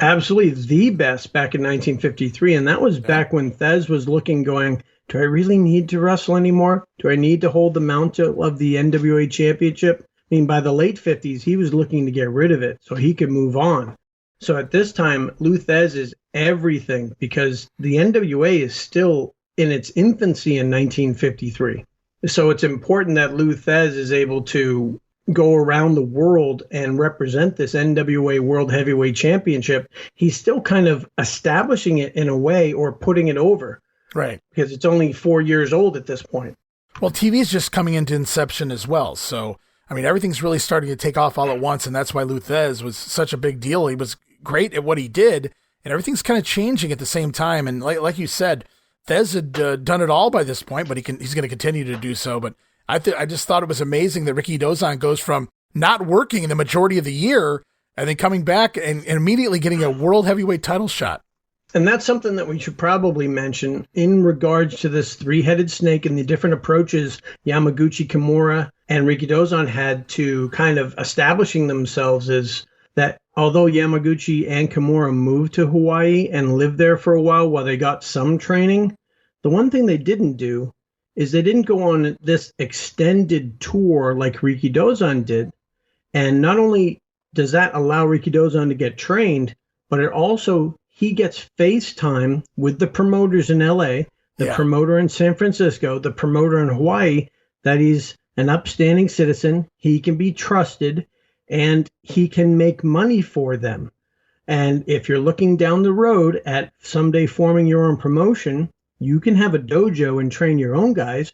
Absolutely the best back in 1953. And that was back when Thesz was going, do I really need to wrestle anymore? Do I need to hold the mantle of the NWA Championship? mean, by the late 50s, he was looking to get rid of it so he could move on. So at this time, Lou Thesz is everything because the NWA is still in its infancy in 1953. So it's important that Lou Thesz is able to go around the world and represent this NWA World Heavyweight Championship. He's still kind of establishing it in a way or putting it over. Right. Because it's only 4 years old at this point. Well, TV is just coming into inception as well. So, I mean, everything's really starting to take off all at once, and that's why Lou Thesz was such a big deal. He was great at what he did, and everything's kind of changing at the same time. And like you said, Thesz had done it all by this point, but he's going to continue to do so. But I just thought it was amazing that Rikidozan goes from not working the majority of the year and then coming back and immediately getting a world heavyweight title shot. And that's something that we should probably mention in regards to this three-headed snake and the different approaches Yamaguchi, Kimura, and Rikidozan had to kind of establishing themselves is that although Yamaguchi and Kimura moved to Hawaii and lived there for a while they got some training, the one thing they didn't do is they didn't go on this extended tour like Rikidozan did. And not only does that allow Rikidozan to get trained, but it also, he gets face time with the promoters in LA, the promoter in San Francisco, the promoter in Hawaii, that he's an upstanding citizen, he can be trusted, and he can make money for them. And if you're looking down the road at someday forming your own promotion, you can have a dojo and train your own guys,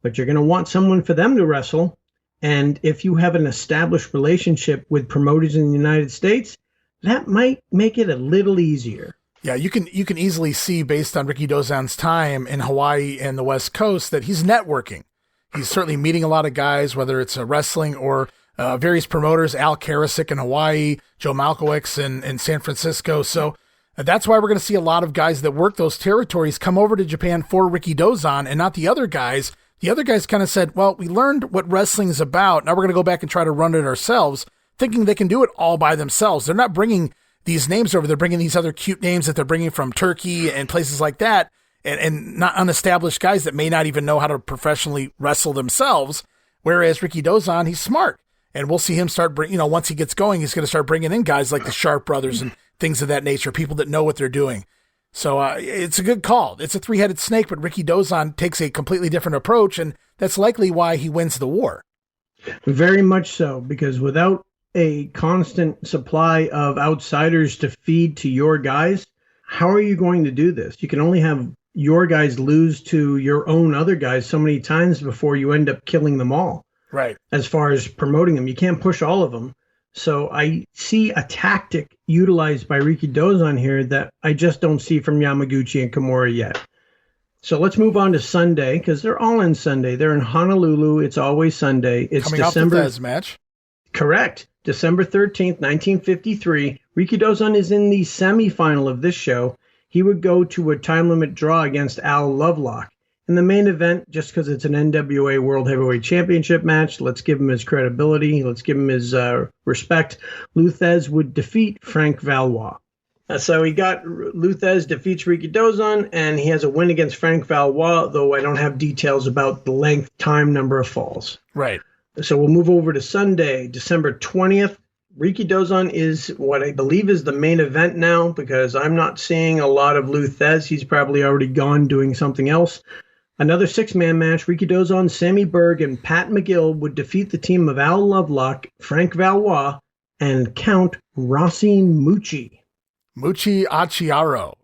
but you're going to want someone for them to wrestle. And if you have an established relationship with promoters in the United States, that might make it a little easier. Yeah, you can easily see based on Rikidozan's time in Hawaii and the West Coast that he's networking. He's certainly meeting a lot of guys, whether it's wrestling or various promoters, Al Karasick in Hawaii, Joe Malcewicz in San Francisco. So that's why we're going to see a lot of guys that work those territories come over to Japan for Rikidozan and not the other guys. The other guys kind of said, well, we learned what wrestling is about. Now we're going to go back and try to run it ourselves, thinking they can do it all by themselves. They're not bringing these names over. They're bringing these other cute names that they're bringing from Turkey and places like that, and not unestablished guys that may not even know how to professionally wrestle themselves. Whereas Rikidozan, he's smart. And we'll see him start, once he gets going, he's going to start bringing in guys like the Sharpe Brothers and things of that nature, people that know what they're doing. So it's a good call. It's a three-headed snake, but Rikidozan takes a completely different approach, and that's likely why he wins the war. Very much so, because without a constant supply of outsiders to feed to your guys, how are you going to do this? You can only have your guys lose to your own other guys so many times before you end up killing them all. Right. As far as promoting them, you can't push all of them. So I see a tactic utilized by Rikidozan here that I just don't see from Yamaguchi and Kimura yet. So let's move on to Sunday, because they're all in Sunday. They're in Honolulu. It's always Sunday. It's coming December. Off the Thesz match. Correct. December 13th, 1953. Rikidozan is in the semifinal of this show. He would go to a time limit draw against Al Lovelock. In the main event, just because it's an NWA World Heavyweight Championship match, let's give him his credibility. Let's give him his respect. Lou Thesz would defeat Frank Valois. So Lou Thesz defeats Rikidozan, and he has a win against Frank Valois, though I don't have details about the length, time, number of falls. Right. So we'll move over to Sunday, December 20th. Rikidozan is what I believe is the main event now, because I'm not seeing a lot of Lou Thesz. He's probably already gone doing something else. Another six-man match, Rikidozan, Sammy Berg, and Pat McGill would defeat the team of Al Lovelock, Frank Valois, and Count Rossi Mucci. Mucci Acciaro.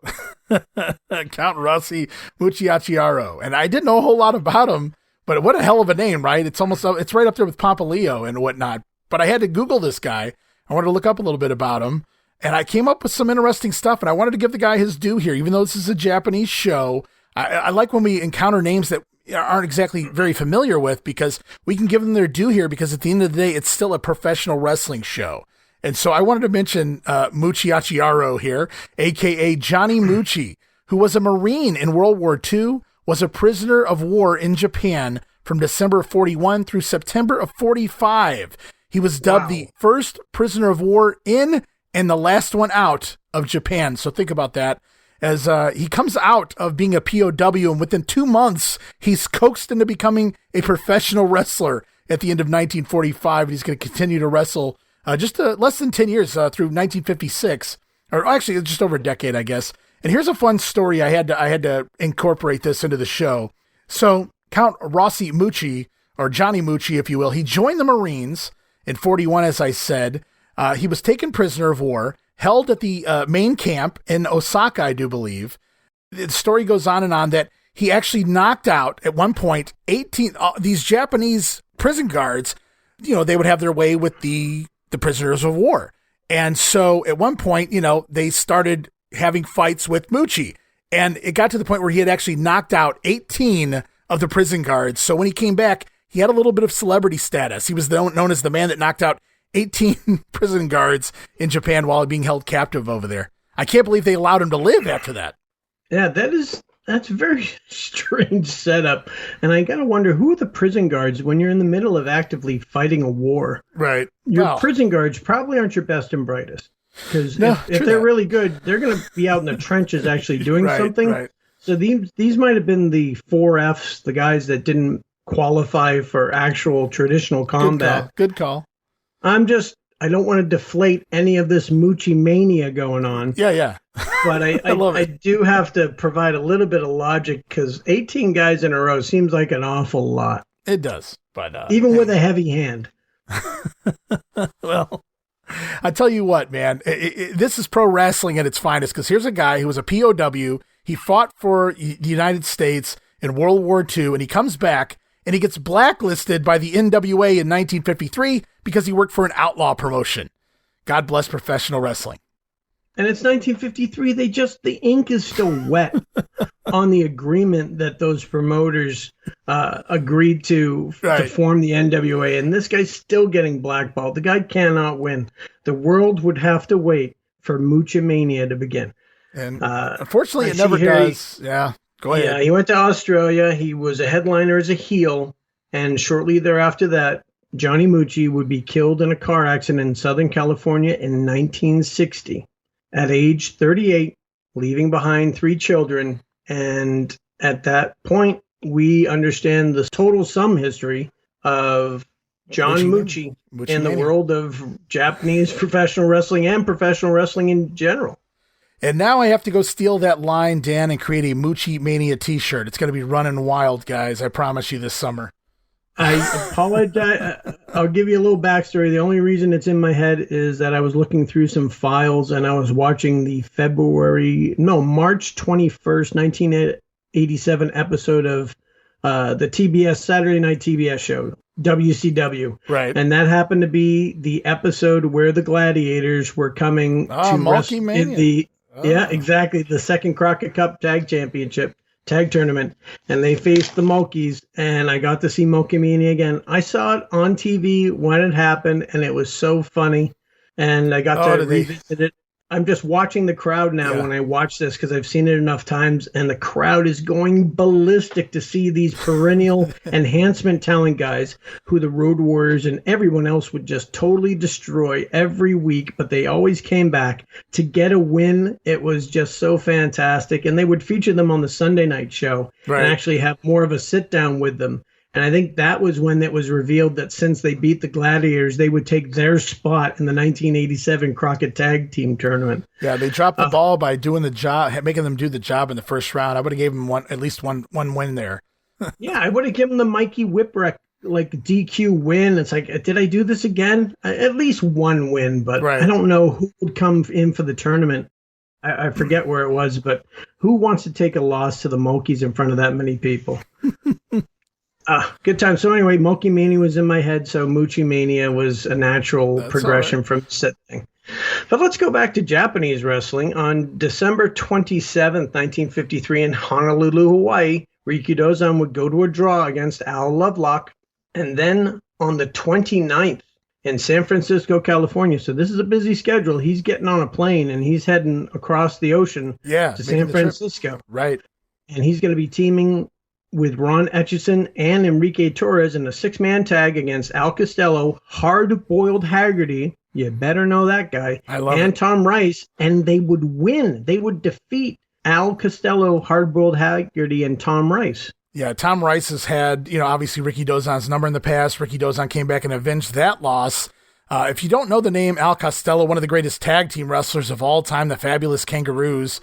Count Rossi Mucci Acciaro. And I didn't know a whole lot about him, but what a hell of a name, right? It's right up there with Pampalillo and whatnot. But I had to Google this guy. I wanted to look up a little bit about him. And I came up with some interesting stuff, and I wanted to give the guy his due here, even though this is a Japanese show. I like when we encounter names that aren't exactly very familiar with, because we can give them their due here, because at the end of the day, it's still a professional wrestling show. And so I wanted to mention Mucci Acciaro here, a.k.a. Johnny Mucci, who was a Marine in World War II, was a prisoner of war in Japan from December of 41 through September of 45. He was dubbed the first prisoner of war in and the last one out of Japan. So think about that. As he comes out of being a POW, and within 2 months, he's coaxed into becoming a professional wrestler. at the end of 1945, and he's going to continue to wrestle just less than 10 years through 1956, or actually just over a decade, I guess. And here's a fun story. I had to incorporate this into the show. So Count Rossi Mucci, or Johnny Mucci, if you will, he joined the Marines in 41, as I said. He was taken prisoner of war, held at the main camp in Osaka, I do believe. The story goes on that he actually knocked out, at one point, 18, these Japanese prison guards. You know, they would have their way with the prisoners of war. And so at one point, you know, they started having fights with Mucci. And it got to the point where he had actually knocked out 18 of the prison guards. So when he came back, he had a little bit of celebrity status. He was known as the man that knocked out 18 prison guards in Japan while being held captive over there. I can't believe they allowed him to live after that. Yeah, that's a very strange setup. And I got to wonder, who are the prison guards when you're in the middle of actively fighting a war? Right. Your prison guards probably aren't your best and brightest. Because if they're really good, they're going to be out in the trenches actually doing something. Right. So these might have been the 4Fs, the guys that didn't qualify for actual traditional combat. Good call. I don't want to deflate any of this Moochie Mania going on. Yeah. But I do have to provide a little bit of logic, because 18 guys in a row seems like an awful lot. It does. But even with a heavy hand. Well, I tell you what, man, this is pro wrestling at its finest, because here's a guy who was a POW. He fought for the United States in World War II, and he comes back, and he gets blacklisted by the NWA in 1953 because he worked for an outlaw promotion. God bless professional wrestling. And it's 1953. The ink is still wet on the agreement that those promoters agreed to form the NWA. And this guy's still getting blackballed. The guy cannot win. The world would have to wait for Muchh Mania to begin. And unfortunately, it never does. Yeah. Go ahead. Yeah, he went to Australia. He was a headliner as a heel. And shortly thereafter that, Johnny Mucci would be killed in a car accident in Southern California in 1960 at age 38, leaving behind 3 children. And at that point, we understand the total sum history of John Mucci in the world of Japanese professional wrestling and professional wrestling in general. And now I have to go steal that line, Dan, and create a Moochie Mania t-shirt. It's going to be running wild, guys. I promise you, this summer. I apologize. I'll give you a little backstory. The only reason it's in my head is that I was looking through some files and I was watching the March 21st, 1987 episode of the TBS Saturday Night TBS show, WCW. Right. And that happened to be the episode where the Gladiators were coming to wrestle in the yeah, exactly, the second Crockett Cup Tag Championship tag tournament, and they faced the Mokies, and I got to see Moochie Mania again. I saw it on TV when it happened, and it was so funny, and I got to revisit it. I'm just watching the crowd now when I watch this, because I've seen it enough times, and the crowd is going ballistic to see these perennial enhancement talent guys who the Road Warriors and everyone else would just totally destroy every week, but they always came back to get a win. It was just so fantastic, and they would feature them on the Sunday night show and actually have more of a sit down with them. And I think that was when it was revealed that since they beat the Gladiators, they would take their spot in the 1987 Crockett Tag Team Tournament. Yeah, they dropped the ball by doing the job, making them do the job in the first round. I would have gave them at least one win there. Yeah, I would have given them Mikey Whipwreck like DQ win. It's like, did I do this again? At least one win, but I don't know who would come in for the tournament. I forget where it was, but who wants to take a loss to the Mokies in front of that many people? Good time. So anyway, Moochie Mania was in my head, so Moochie Mania was a natural progression from said thing. But let's go back to Japanese wrestling. On December 27th, 1953 in Honolulu, Hawaii, Rikidozan would go to a draw against Al Lovelock. And then on the 29th in San Francisco, California. So this is a busy schedule. He's getting on a plane and he's heading across the ocean to San Francisco. Right. And he's going to be teaming with Ron Etchison and Enrique Torres in a 6-man tag against Al Costello, Hard-Boiled Haggerty, you better know that guy, and Tom Rice, and they would win. They would defeat Al Costello, Hard-Boiled Haggerty, and Tom Rice. Yeah, Tom Rice has had, obviously Rikidozan's number in the past. Rikidozan came back and avenged that loss. If you don't know the name, Al Costello, one of the greatest tag team wrestlers of all time, the Fabulous Kangaroos,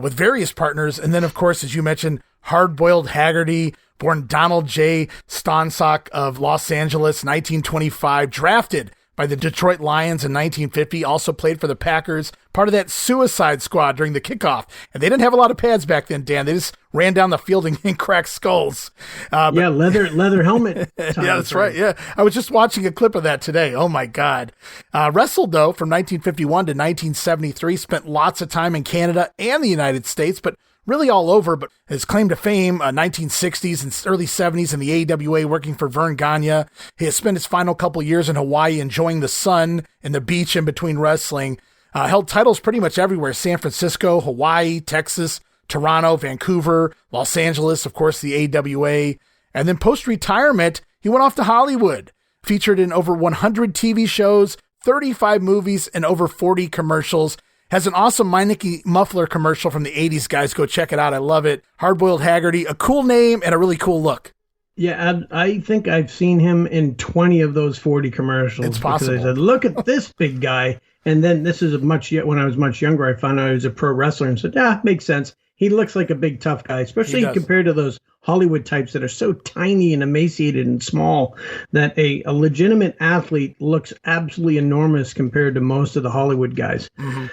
with various partners. And then, of course, as you mentioned, Hard-Boiled Haggerty, born Donald J. Stonsock of Los Angeles, 1925, drafted by the Detroit Lions in 1950, also played for the Packers, part of that Suicide Squad during the kickoff. And they didn't have a lot of pads back then, Dan. They just ran down the field and cracked skulls. Leather helmet. Yeah, that's right. Yeah, I was just watching a clip of that today. Oh, my God. Wrestled, though, from 1951 to 1973, spent lots of time in Canada and the United States, but really all over, but his claim to fame, 1960s and early 70s in the AWA, working for Vern Gagne. He has spent his final couple years in Hawaii enjoying the sun and the beach in between wrestling. Held titles pretty much everywhere: San Francisco, Hawaii, Texas, Toronto, Vancouver, Los Angeles, of course, the AWA. And then post-retirement, he went off to Hollywood, featured in over 100 TV shows, 35 movies, and over 40 commercials. Has an awesome Meineke muffler commercial from the 80s, guys. Go check it out. I love it. Hard-Boiled Haggerty, a cool name and a really cool look. Yeah, I think I've seen him in 20 of those 40 commercials. It's possible. Because I said, look at this big guy. And then this is when I was much younger, I found out he was a pro wrestler and said, makes sense. He looks like a big tough guy, especially compared to those Hollywood types that are so tiny and emaciated and small that a legitimate athlete looks absolutely enormous compared to most of the Hollywood guys. Mm-hmm.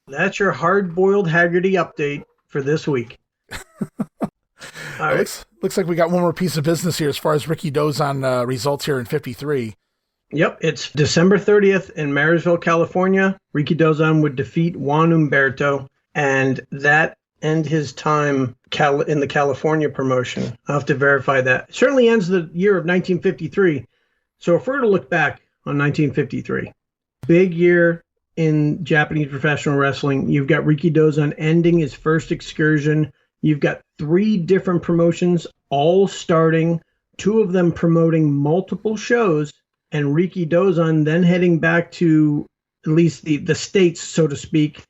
That's your Hard-Boiled Haggerty update for this week. All right. Looks like we got one more piece of business here as far as Rikidozan results here in 53. Yep, it's December 30th in Marysville, California. Rikidozan would defeat Juan Humberto, and that end his time in the California promotion. I'll have to verify that. It certainly ends the year of 1953. So if we're to look back on 1953, big year in Japanese professional wrestling. You've got Rikidozan ending his first excursion. You've got 3 different promotions all starting, 2 of them promoting multiple shows, and Rikidozan then heading back to at least the States, so to speak,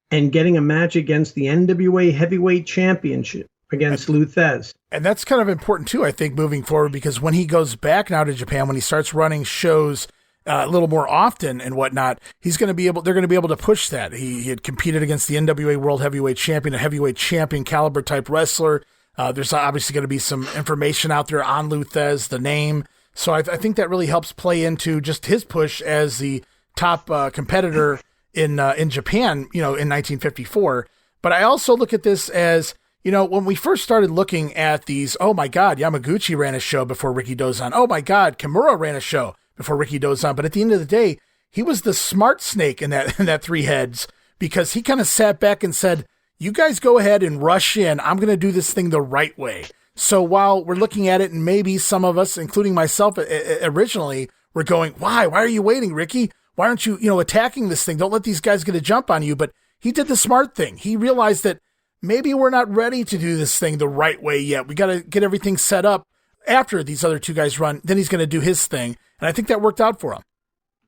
and getting a match against the NWA Heavyweight Championship against Lou Thesz. And that's kind of important too, I think, moving forward, because when he goes back now to Japan, when he starts running shows a little more often and whatnot, they're going to be able to push that. He had competed against the NWA World Heavyweight Champion, a heavyweight champion caliber type wrestler. There's obviously going to be some information out there on Lou Thesz, the name. So I think that really helps play into just his push as the top competitor in Japan, in 1954. But I also look at this as, when we first started looking at these, oh my God, Yamaguchi ran a show before Rikidozan. Oh my God, Kimura ran a show before Rikidozan. But at the end of the day, he was the smart snake in that 3 heads, because he kind of sat back and said, you guys go ahead and rush in. I'm going to do this thing the right way. So while we're looking at it, and maybe some of us, including myself originally, were going, why are you waiting, Ricky? Why aren't you, attacking this thing? Don't let these guys get a jump on you. But he did the smart thing. He realized that maybe we're not ready to do this thing the right way yet. We got to get everything set up after these other 2 guys run. Then he's going to do his thing. And I think that worked out for him.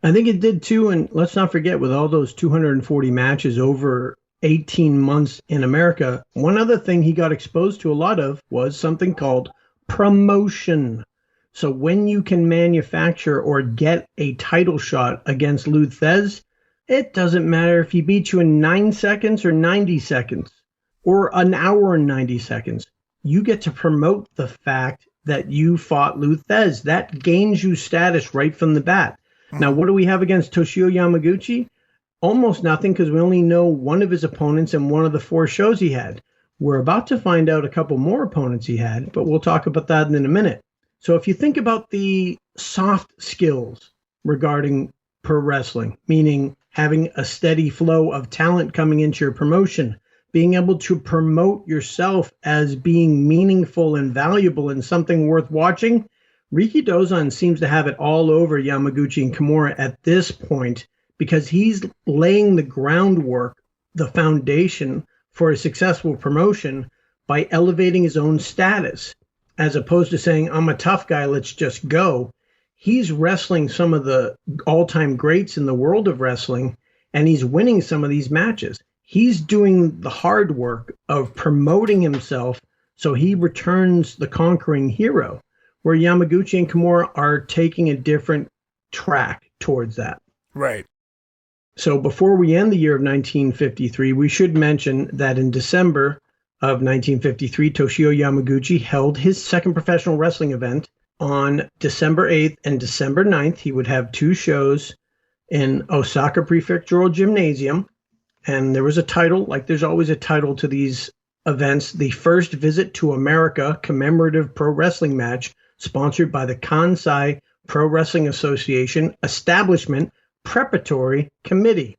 I think it did too. And let's not forget, with all those 240 matches over 18 months in America, one other thing he got exposed to a lot of was something called promotion. So when you can manufacture or get a title shot against Lou Thesz, it doesn't matter if he beats you in 9 seconds or 90 seconds or an hour and 90 seconds. You get to promote the fact that you fought Lou Thesz. That gains you status right from the bat. Now, what do we have against Toshio Yamaguchi? Almost nothing, because we only know one of his opponents in one of the 4 shows he had. We're about to find out a couple more opponents he had, but we'll talk about that in a minute. So if you think about the soft skills regarding pro wrestling, meaning having a steady flow of talent coming into your promotion, being able to promote yourself as being meaningful and valuable and something worth watching, Rikidozan seems to have it all over Yamaguchi and Kimura at this point, because he's laying the groundwork, the foundation for a successful promotion by elevating his own status, as opposed to saying, I'm a tough guy, let's just go. He's wrestling some of the all-time greats in the world of wrestling, and he's winning some of these matches. He's doing the hard work of promoting himself So he returns the conquering hero, where Yamaguchi and Kimura are taking a different track towards that. Right. So before we end the year of 1953, we should mention that in December of 1953, Toshio Yamaguchi held his second professional wrestling event on December 8th and December 9th. He would have 2 shows in Osaka Prefectural Gymnasium. And there was a title, like there's always a title to these events, the First Visit to America Commemorative Pro Wrestling Match, sponsored by the Kansai Pro Wrestling Association Establishment Preparatory Committee.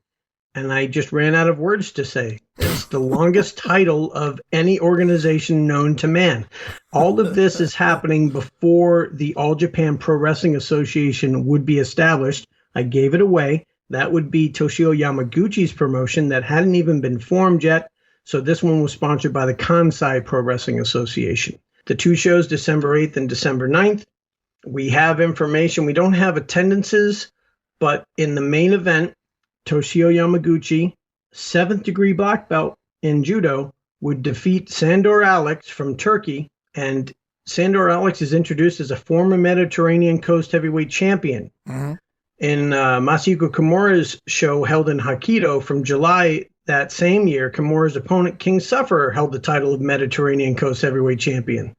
And I just ran out of words to say. It's the longest title of any organization known to man. All of this is happening before the All Japan Pro Wrestling Association would be established. I gave it away. That would be Toshio Yamaguchi's promotion that hadn't even been formed yet. So this one was sponsored by the Kansai Pro Wrestling Association. The 2 shows, December 8th and December 9th. We have information. We don't have attendances, but in the main event, Toshio Yamaguchi, 7th degree black belt in judo, would defeat Sandor Alex from Turkey. And Sandor Alex is introduced as a former Mediterranean Coast heavyweight champion. Mm-hmm. In Masahiko Kimura's show held in Hokkaido from July that same year, Kimura's opponent, King Sufferer, held the title of Mediterranean Coast heavyweight champion.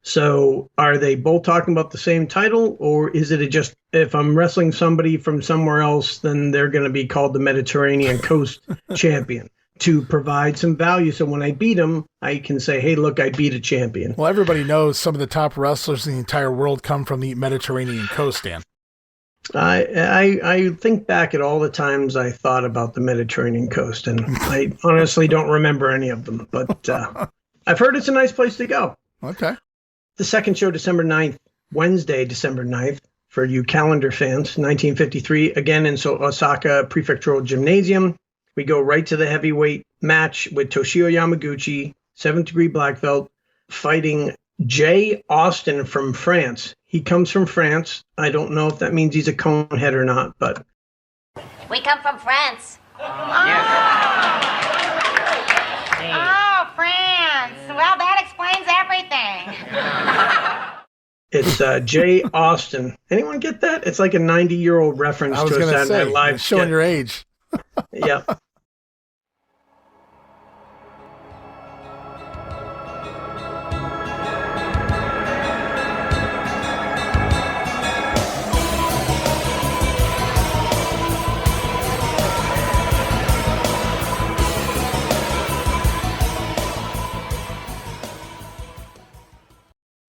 So are they both talking about the same title, or is it just if I'm wrestling somebody from somewhere else, then they're going to be called the Mediterranean Coast champion to provide some value? So when I beat them, I can say, hey, look, I beat a champion. Well, everybody knows some of the top wrestlers in the entire world come from the Mediterranean coast, Dan. I think back at all the times I thought about the Mediterranean coast, and I honestly don't remember any of them, but I've heard it's a nice place to go. Okay. The second show, December 9th, Wednesday, December 9th, for you calendar fans, 1953, again in Osaka Prefectural Gymnasium. We go right to the heavyweight match with Toshio Yamaguchi, 7th degree black belt, fighting Jay Austin from France. He comes from France. I don't know if that means he's a conehead or not, but... We come from France. Oh, France. Well, that explains everything. It's Jay Austin. Anyone get that? It's like a 90-year-old reference to a Saturday Night Live showing skit. your age. Yeah.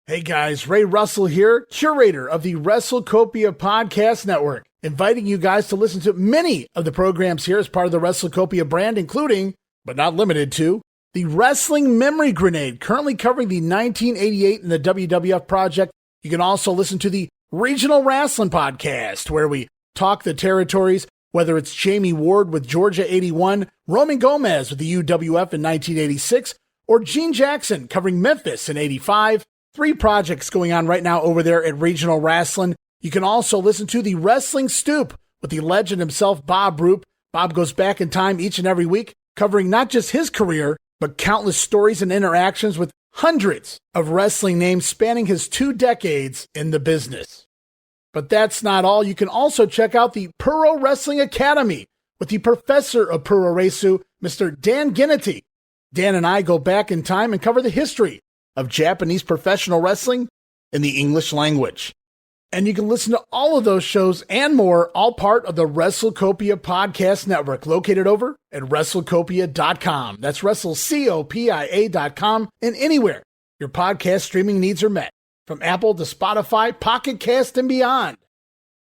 Hey guys, Ray Russell here, curator of the WrestleCopia Podcast Network, inviting you guys to listen to many of the programs here as part of the WrestleCopia brand, including, but not limited to, the Wrestling Memory Grenade, currently covering the 1988 and the WWF project. You can also listen to the Regional Wrestling Podcast, where we talk the territories, whether it's Jamie Ward with Georgia 81, Roman Gomez with the UWF in 1986, or Gene Jackson covering Memphis in 85. 3 projects going on right now over there at Regional Wrestling. You can also listen to the Wrestling Stoop with the legend himself, Bob Roop. Bob goes back in time each and every week, covering not just his career, but countless stories and interactions with hundreds of wrestling names spanning his 2 decades in the business. But that's not all. You can also check out the PURO Wrestling Academy with the professor of PURORESU, Mr. Dan Ginnetty. Dan and I go back in time and cover the history of Japanese professional wrestling in the English language. And you can listen to all of those shows and more, all part of the WrestleCopia Podcast Network, located over at WrestleCopia.com. That's WrestleCopia.com, and anywhere your podcast streaming needs are met, from Apple to Spotify, Pocket Cast, and beyond.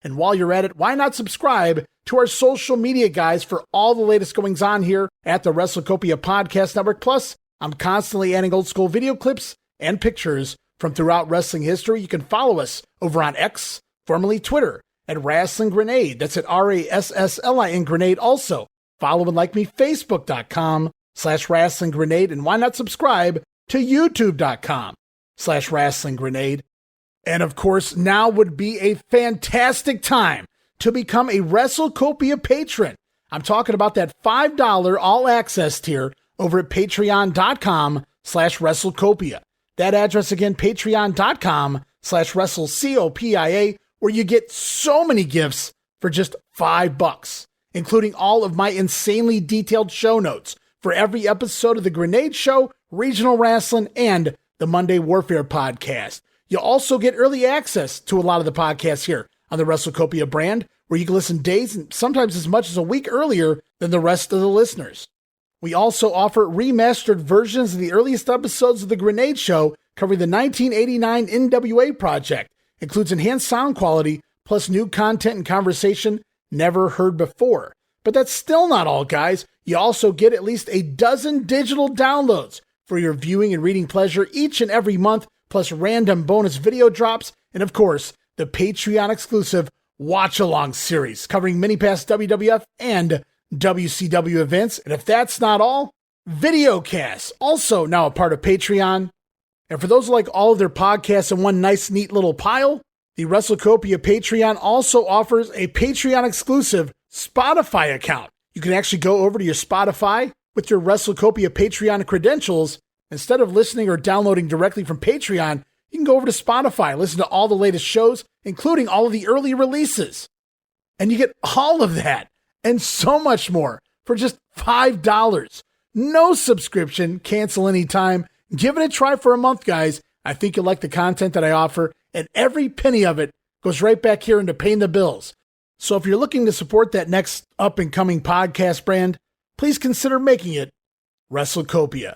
And while you're at it, why not subscribe to our social media guys for all the latest goings on here at the WrestleCopia Podcast Network. Plus, I'm constantly adding old school video clips and pictures from throughout wrestling history. You can follow us over on X, formerly Twitter, at Wrestling Grenade. That's at RASSLIN Grenade. Also, follow and like me, Facebook.com/Wrestling Grenade. And why not subscribe to YouTube.com/Wrestling Grenade. And of course, now would be a fantastic time to become a WrestleCopia patron. I'm talking about that $5 all access tier over at patreon.com/WrestleCopia. That address again, patreon.com/WrestleCopia, where you get so many gifts for just $5, including all of my insanely detailed show notes for every episode of The Grenade Show, Regional Wrestling, and the Monday Warfare podcast. You'll also get early access to a lot of the podcasts here on the WrestleCopia brand, where you can listen days and sometimes as much as a week earlier than the rest of the listeners. We also offer remastered versions of the earliest episodes of The Grenade Show covering the 1989 NWA project. Includes enhanced sound quality, plus new content and conversation never heard before. But that's still not all, guys. You also get at least a dozen digital downloads for your viewing and reading pleasure each and every month, plus random bonus video drops, and of course, the Patreon exclusive Watch Along series covering many past WWF and WCW events. And if that's not all, videocasts, also now a part of Patreon. And for those who like all of their podcasts in one nice, neat little pile, the WrestleCopia Patreon also offers a Patreon exclusive Spotify account. You can actually go over to your Spotify with your WrestleCopia Patreon credentials. Instead of listening or downloading directly from Patreon, you can go over to Spotify, listen to all the latest shows, including all of the early releases. And you get all of that and so much more for just $5. No subscription, cancel anytime. Give it a try for a month, guys. I think you'll like the content that I offer, and every penny of it goes right back here into paying the bills. So if you're looking to support that next up-and-coming podcast brand, please consider making it WrestleCopia.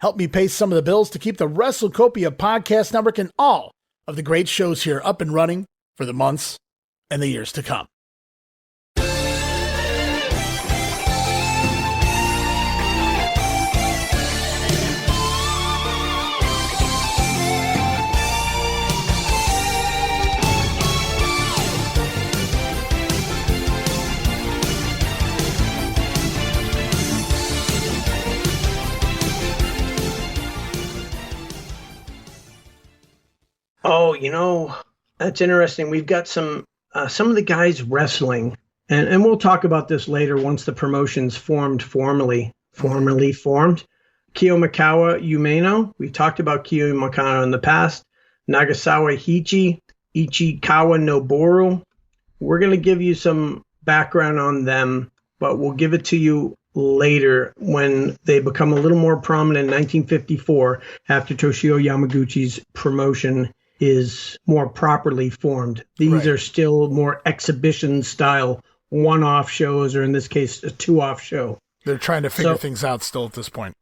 Help me pay some of the bills to keep the WrestleCopia Podcast Network and all of the great shows here up and running for the months and the years to come. Oh, that's interesting. We've got some of the guys wrestling, and we'll talk about this later once the promotion's formally formed. Kiyomisawa Umeno. We talked about Kiyomisawa in the past. Nagasawa Hichi, Ichikawa Noboru. We're going to give you some background on them, but we'll give it to you later when they become a little more prominent in 1954 after Toshio Yamaguchi's promotion is more properly formed. These are still more exhibition style one-off shows, or in this case, a two-off show. They're trying to figure things out still at this point.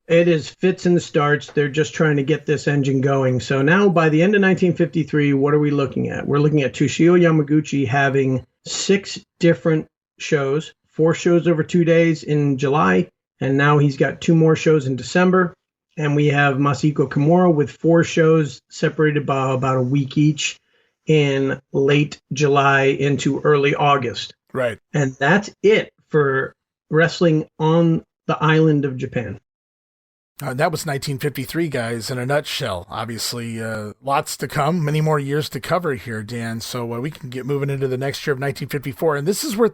It is fits and starts. They're just trying to get this engine going. So now by the end of 1953, what are we looking at? We're looking at Toshio Yamaguchi having 6 different shows, 4 shows over 2 days in July, and now he's got 2 more shows in December. And we have Masahiko Kimura with 4 shows separated by about a week each in late July into early August. Right. And that's it for wrestling on the island of Japan. That was 1953, guys, in a nutshell. Obviously, lots to come, many more years to cover here, Dan. So we can get moving into the next year of 1954. And this is where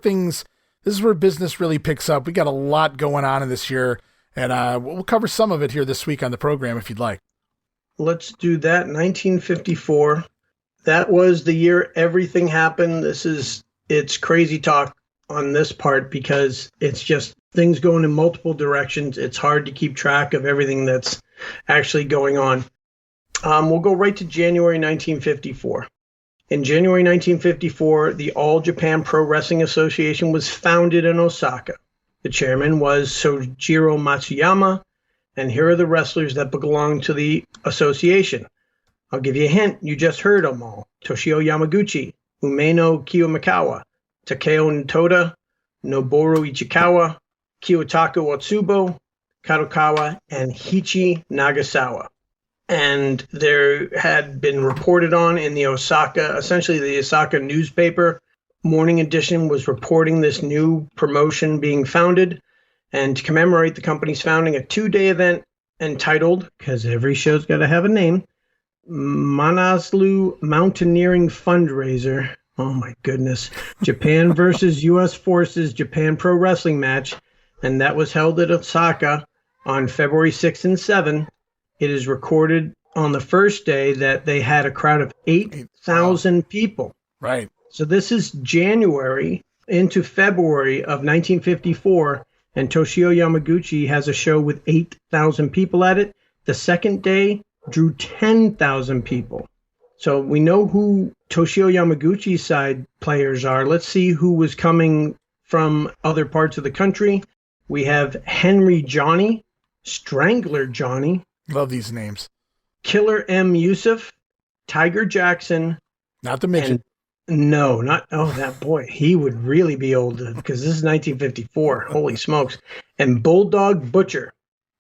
business really picks up. We got a lot going on in this year. And we'll cover some of it here this week on the program if you'd like. Let's do that. 1954. That was the year everything happened. It's crazy talk on this part because it's just things going in multiple directions. It's hard to keep track of everything that's actually going on. We'll go right to January 1954. In January 1954, the All Japan Pro Wrestling Association was founded in Osaka. The chairman was Sojiro Matsuyama, and here are the wrestlers that belong to the association. I'll give you a hint. You just heard them all. Toshio Yamaguchi, Umeno Kiyomisawa, Takeo Toda, Noboru Ichikawa, Kiyotaka Otsubo, Kadokawa, and Hichi Nagasawa. And there had been reported on in the essentially the Osaka newspaper, Morning Edition was reporting this new promotion being founded, and to commemorate the company's founding, a 2-day event entitled, because every show's got to have a name, Manaslu Mountaineering Fundraiser. Oh my goodness. Japan versus U.S. Forces Japan Pro Wrestling match, and that was held at Osaka on February 6 and 7. It is recorded on the first day that they had a crowd of 8,000 people. Right. So this is January into February of 1954, and Toshio Yamaguchi has a show with 8,000 people at it. The second day drew 10,000 people. So we know who Toshio Yamaguchi's side players are. Let's see who was coming from other parts of the country. We have Henry Johnny, Strangler Johnny. Love these names. Killer M. Yusuf, Tiger Jackson. Not the midget. No, not, oh, that boy. He would really be old because this is 1954. Holy smokes. And Bulldog Butcher.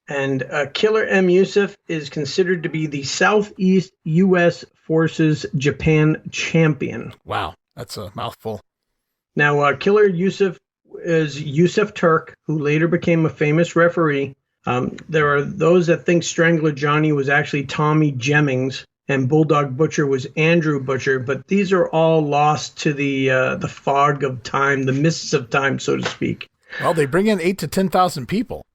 And Killer M. Yusuf is considered to be the Southeast U.S. Forces Japan champion. Wow, that's a mouthful. Now, Killer Yusuf is Yusuf Turk, who later became a famous referee. There are those that think Strangler Johnny was actually Tommy Jennings and Bulldog Butcher was Andrew Butcher, but these are all lost to the fog of time, the mists of time, so to speak. Well, they bring in 8,000 to 10,000 people.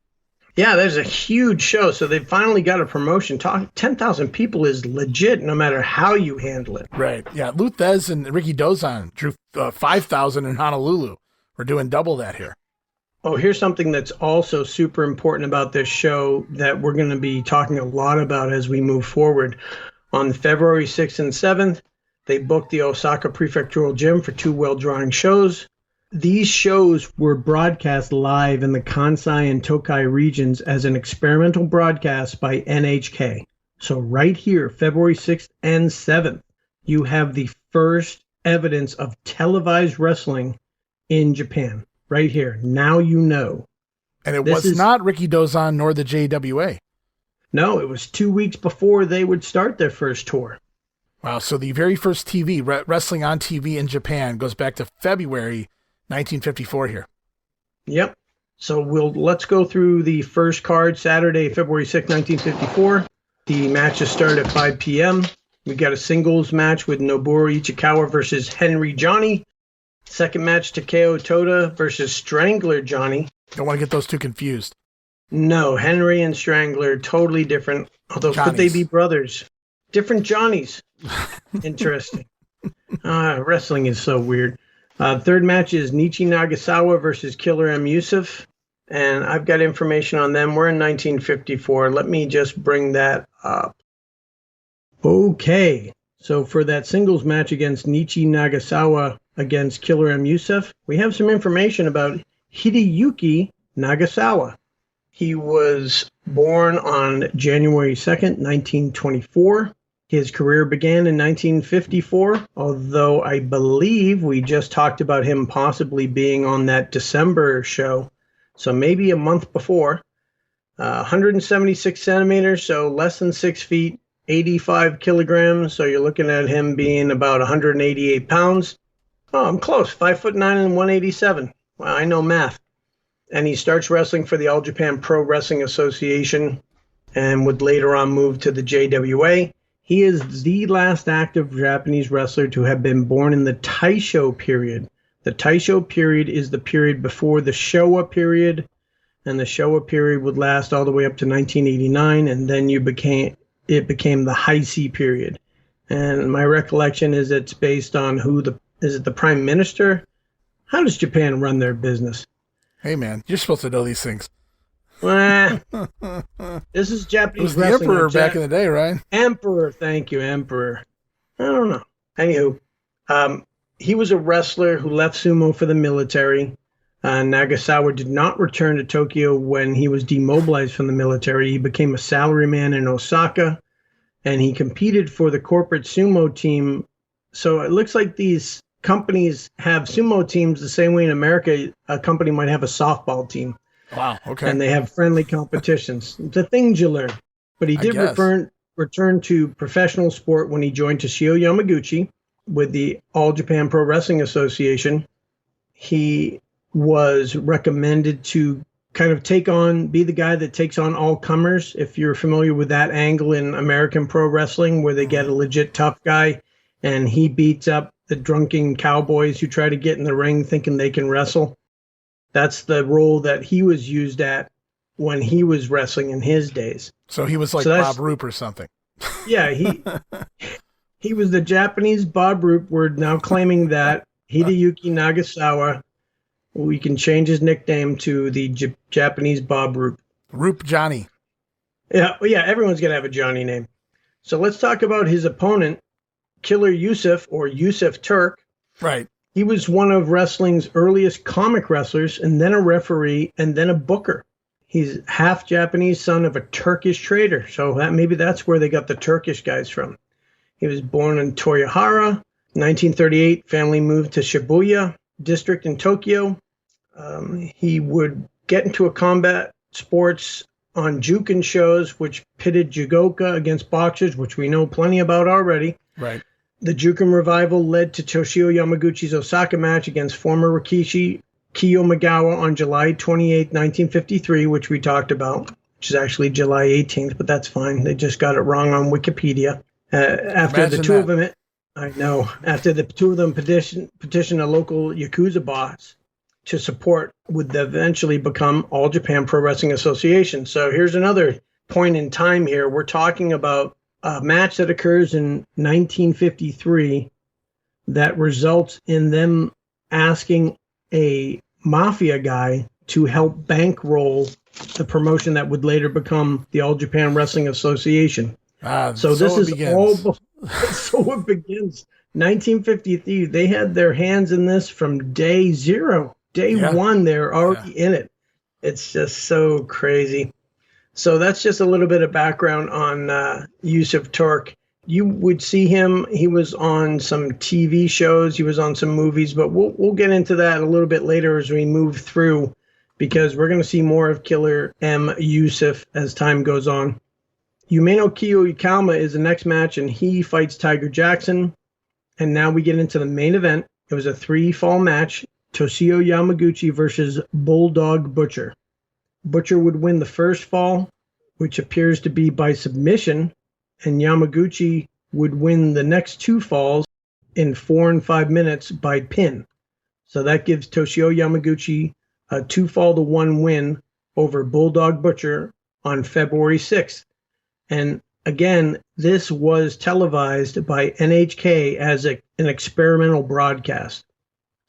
Yeah, there's a huge show, so they finally got a promotion. 10,000 people is legit, no matter how you handle it. Right. Yeah, Thesz and Rikidozan drew 5,000 in Honolulu. We're doing double that here. Oh, here's something that's also super important about this show that we're going to be talking a lot about as we move forward. On February 6th and 7th, they booked the Osaka Prefectural Gym for 2 well-drawing shows. These shows were broadcast live in the Kansai and Tokai regions as an experimental broadcast by NHK. So right here, February 6th and 7th, you have the first evidence of televised wrestling in Japan. Right here. Now you know. And it was not Rikidozan nor the JWA. No, it was 2 weeks before they would start their first tour. Wow, so the very first TV, wrestling on TV in Japan, goes back to February 1954 here. Yep. So let's go through the first card, Saturday, February 6, 1954. The matches start at 5 p.m. We got a singles match with Noboru Ichikawa versus Henry Johnny. Second match, Takeo Toda versus Strangler Johnny. Don't want to get those two confused. No, Henry and Strangler, totally different. Although, Johnnies. Could they be brothers? Different Johnnies. Interesting. Wrestling is so weird. Third match is Nichi Nagasawa versus Killer M. Yusuf. And I've got information on them. We're in 1954. Let me just bring that up. Okay. So for that singles match against Nichi Nagasawa against Killer M. Yusuf, we have some information about Hideyuki Nagasawa. He was born on January 2nd, 1924. His career began in 1954, although I believe we just talked about him possibly being on that December show, so maybe a month before. 176 centimeters, so less than 6 feet, 85 kilograms, so you're looking at him being about 188 pounds. Oh, I'm close, 5'9" and 187. Wow, I know math. And he starts wrestling for the All Japan Pro Wrestling Association and would later on move to the JWA. He is the last active Japanese wrestler to have been born in the Taisho period. The Taisho period is the period before the Showa period, and the Showa period would last all the way up to 1989, and then it became the Heisei period. And my recollection is it's based on is it the Prime Minister? How does Japan run their business? Hey, man, you're supposed to know these things. This is Japanese It was the wrestling. Emperor back in the day, right? Emperor, thank you, Emperor. I don't know. Anywho, he was a wrestler who left sumo for the military. Nagasawa did not return to Tokyo when he was demobilized from the military. He became a salaryman in Osaka, and he competed for the corporate sumo team. So it looks like these companies have sumo teams the same way in America a company might have a softball team. Wow, okay. And they have friendly competitions. The things you learn. But he did return to professional sport when he joined Toshio Yamaguchi with the All Japan Pro Wrestling Association. He was recommended to kind of be the guy that takes on all comers. If you're familiar with that angle in American pro wrestling, where they get a legit tough guy and he beats up the drunken cowboys who try to get in the ring thinking they can wrestle. That's the role that he was used at when he was wrestling in his days. So he was like Bob Roop or something. Yeah, he was the Japanese Bob Roop. We're now claiming that Hideyuki Nagasawa, we can change his nickname to the Japanese Bob Roop. Roop Johnny. Yeah, everyone's going to have a Johnny name. So let's talk about his opponent, Killer Yusuf, or Yusuf Turk. Right. He was one of wrestling's earliest comic wrestlers, and then a referee, and then a booker. He's half Japanese, son of a Turkish trader, so maybe that's where they got the Turkish guys from. He was born in Toyohara. 1938, family moved to Shibuya district in Tokyo. He would get into a combat sports on Juken shows, which pitted judoka against boxers, which we know plenty about already. Right. The Juken revival led to Toshio Yamaguchi's Osaka match against former Rikishi Kiyomagawa on July 28, 1953, which we talked about, which is actually July 18th, but that's fine. They just got it wrong on Wikipedia. After the two of them petitioned a local Yakuza boss to support would eventually become All Japan Pro Wrestling Association. So here's another point in time here. We're talking about a match that occurs in 1953 that results in them asking a mafia guy to help bankroll the promotion that would later become the All Japan Wrestling Association. So it begins. 1953, they had their hands in this from day zero. Day one, they're already in it. It's just so crazy. So that's just a little bit of background on Yusuf Turk. You would see him. He was on some TV shows. He was on some movies, but we'll get into that a little bit later as we move through, because we're going to see more of Killer M. Yusuf as time goes on. Umeno Kiyoyama is the next match, and he fights Tiger Jackson. And now we get into the main event. It was a 3-fall match. Toshio Yamaguchi versus Bulldog Butcher. Butcher would win the first fall, which appears to be by submission, and Yamaguchi would win the next 2 falls in 4 and 5 minutes by pin. So that gives Toshio Yamaguchi a 2-fall-to-1 win over Bulldog Butcher on February 6th. And again, this was televised by NHK as an experimental broadcast.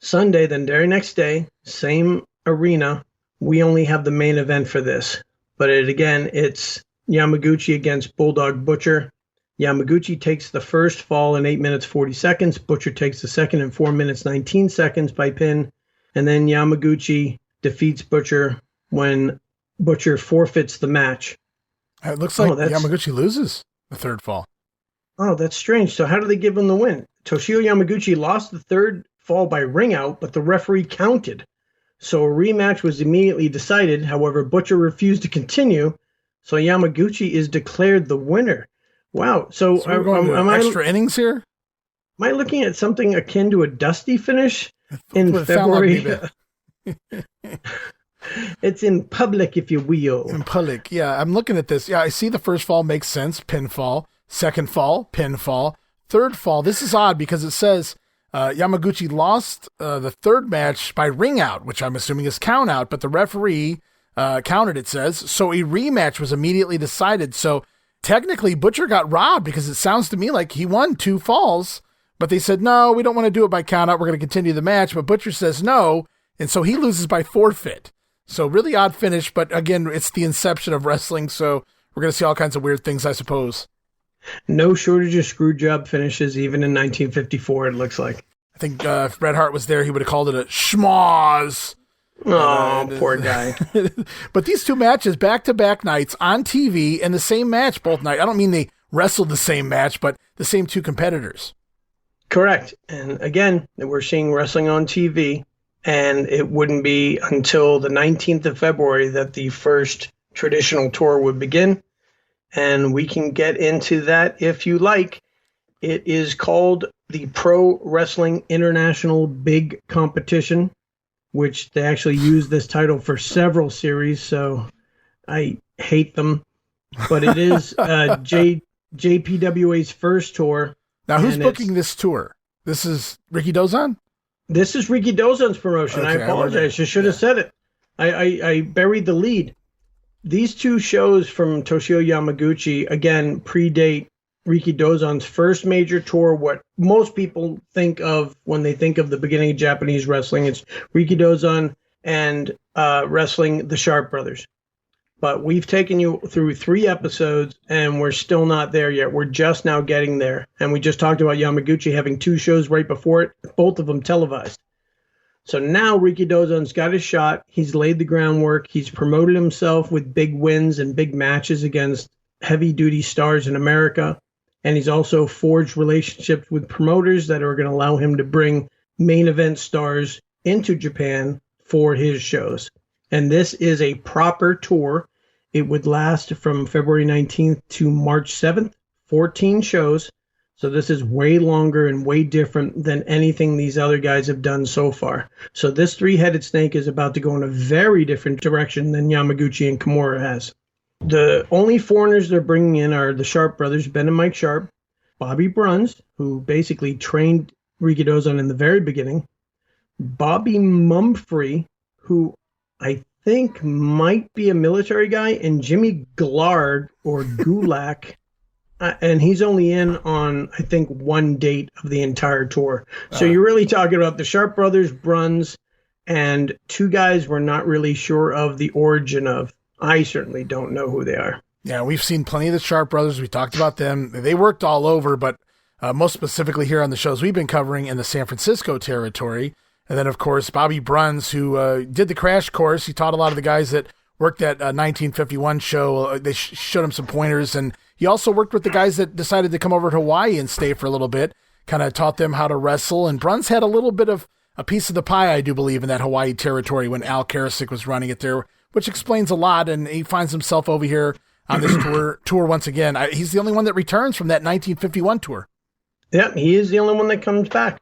Sunday, the very next day, same arena, we only have the main event for this. But it's Yamaguchi against Bulldog Butcher. Yamaguchi takes the first fall in 8 minutes 40 seconds. Butcher takes the second in 4 minutes 19 seconds by pin. And then Yamaguchi defeats Butcher when Butcher forfeits the match. It looks like Yamaguchi loses the third fall. Oh, that's strange. So how do they give him the win? Toshio Yamaguchi lost the third fall by ring out, but the referee counted. So a rematch was immediately decided. However, Butcher refused to continue, so Yamaguchi is declared the winner. Wow. So we're going to extra innings here? Am I looking at something akin to a Dusty finish in February? It's in public, if you will. In public, yeah. I'm looking at this. Yeah, I see the first fall makes sense. Pinfall. Second fall, pinfall. Third fall. This is odd because it says Yamaguchi lost the third match by ring out, which I'm assuming is count out, but the referee counted, it says. So a rematch was immediately decided. So technically Butcher got robbed because it sounds to me like he won 2 falls, but they said, no, we don't want to do it by count out. We're going to continue the match. But Butcher says no. And so he loses by forfeit. So really odd finish, but again, it's the inception of wrestling, so we're going to see all kinds of weird things, I suppose. No shortage of screw job finishes, even in 1954, it looks like. I think if Bret Hart was there, he would have called it a schmoz. Oh, poor guy. But these 2 matches, back-to-back nights on TV, and the same match both nights. I don't mean they wrestled the same match, but the same 2 competitors. Correct. And again, we're seeing wrestling on TV. And it wouldn't be until the 19th of February that the first traditional tour would begin. And we can get into that if you like. It is called the Pro Wrestling International Big Competition, which they actually use this title for several series, so I hate them. But it is JPWA's first tour. Now, who's booking this tour? This is Rikidozan? This is Rikidozan's promotion. Okay, I apologize. I should have said it. I buried the lead. These 2 shows from Toshio Yamaguchi, again, predate Rikidozan's first major tour. What most people think of when they think of the beginning of Japanese wrestling, it's Rikidozan and wrestling the Sharpe Brothers. But we've taken you through 3 episodes, and we're still not there yet. We're just now getting there. And we just talked about Yamaguchi having 2 shows right before it, both of them televised. So now Rikidozan's got his shot. He's laid the groundwork. He's promoted himself with big wins and big matches against heavy-duty stars in America. And he's also forged relationships with promoters that are going to allow him to bring main event stars into Japan for his shows. And this is a proper tour. It would last from February 19th to March 7th, 14 shows. So this is way longer and way different than anything these other guys have done so far. So this 3-headed snake is about to go in a very different direction than Yamaguchi and Kimura has. The only foreigners they're bringing in are the Sharpe brothers, Ben and Mike Sharpe, Bobby Bruns, who basically trained Rikidozan in the very beginning, Bobby Mumphrey, who I think might be a military guy, and Jimmy Glard or Gulak. And he's only in on, I think, 1 date of the entire tour. So you're really talking about the Sharpe brothers, Bruns, and 2 guys we're not really sure of the origin of. I certainly don't know who they are. Yeah, we've seen plenty of the Sharpe brothers. We talked about them. They worked all over, but most specifically here on the shows we've been covering in the San Francisco territory. And then, of course, Bobby Bruns, who did the crash course. He taught a lot of the guys that worked that 1951 show. They showed him some pointers. And he also worked with the guys that decided to come over to Hawaii and stay for a little bit, kind of taught them how to wrestle. And Bruns had a little bit of a piece of the pie, I do believe, in that Hawaii territory when Al Karasick was running it there, which explains a lot. And he finds himself over here on this tour once again. He's the only one that returns from that 1951 tour. Yeah, he is the only one that comes back.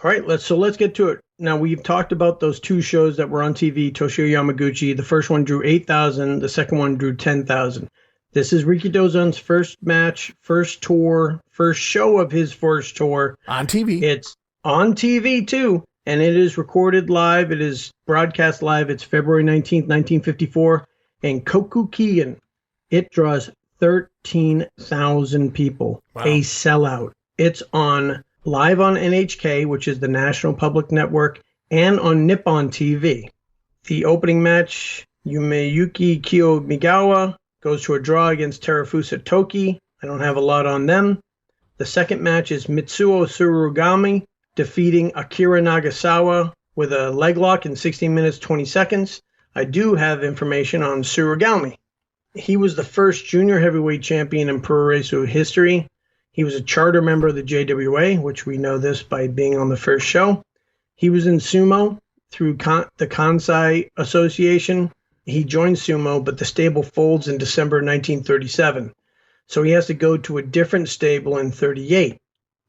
All right, let's get to it. Now, we've talked about those 2 shows that were on TV, Toshio Yamaguchi. The first one drew 8,000. The second one drew 10,000. This is Rikidozan's first match, first tour, first show of his first tour. On TV. It's on TV, too, and it is recorded live. It is broadcast live. It's February 19th, 1954, in Kokukian. It draws 13,000 people, wow. A sellout. It's on live on NHK, which is the National Public Network, and on Nippon TV. The opening match, Yumeyuki Kiyomigawa goes to a draw against Terufusa Toki. I don't have a lot on them. The second match is Mitsuo Surugaumi defeating Akira Nagasawa with a leg lock in 16 minutes, 20 seconds. I do have information on Surugaumi. He was the first junior heavyweight champion in PURORESU history. He was a charter member of the JWA, which we know this by being on the first show. He was in sumo through the Kansai Association. He joined sumo, but the stable folds in December 1937. So he has to go to a different stable in 38.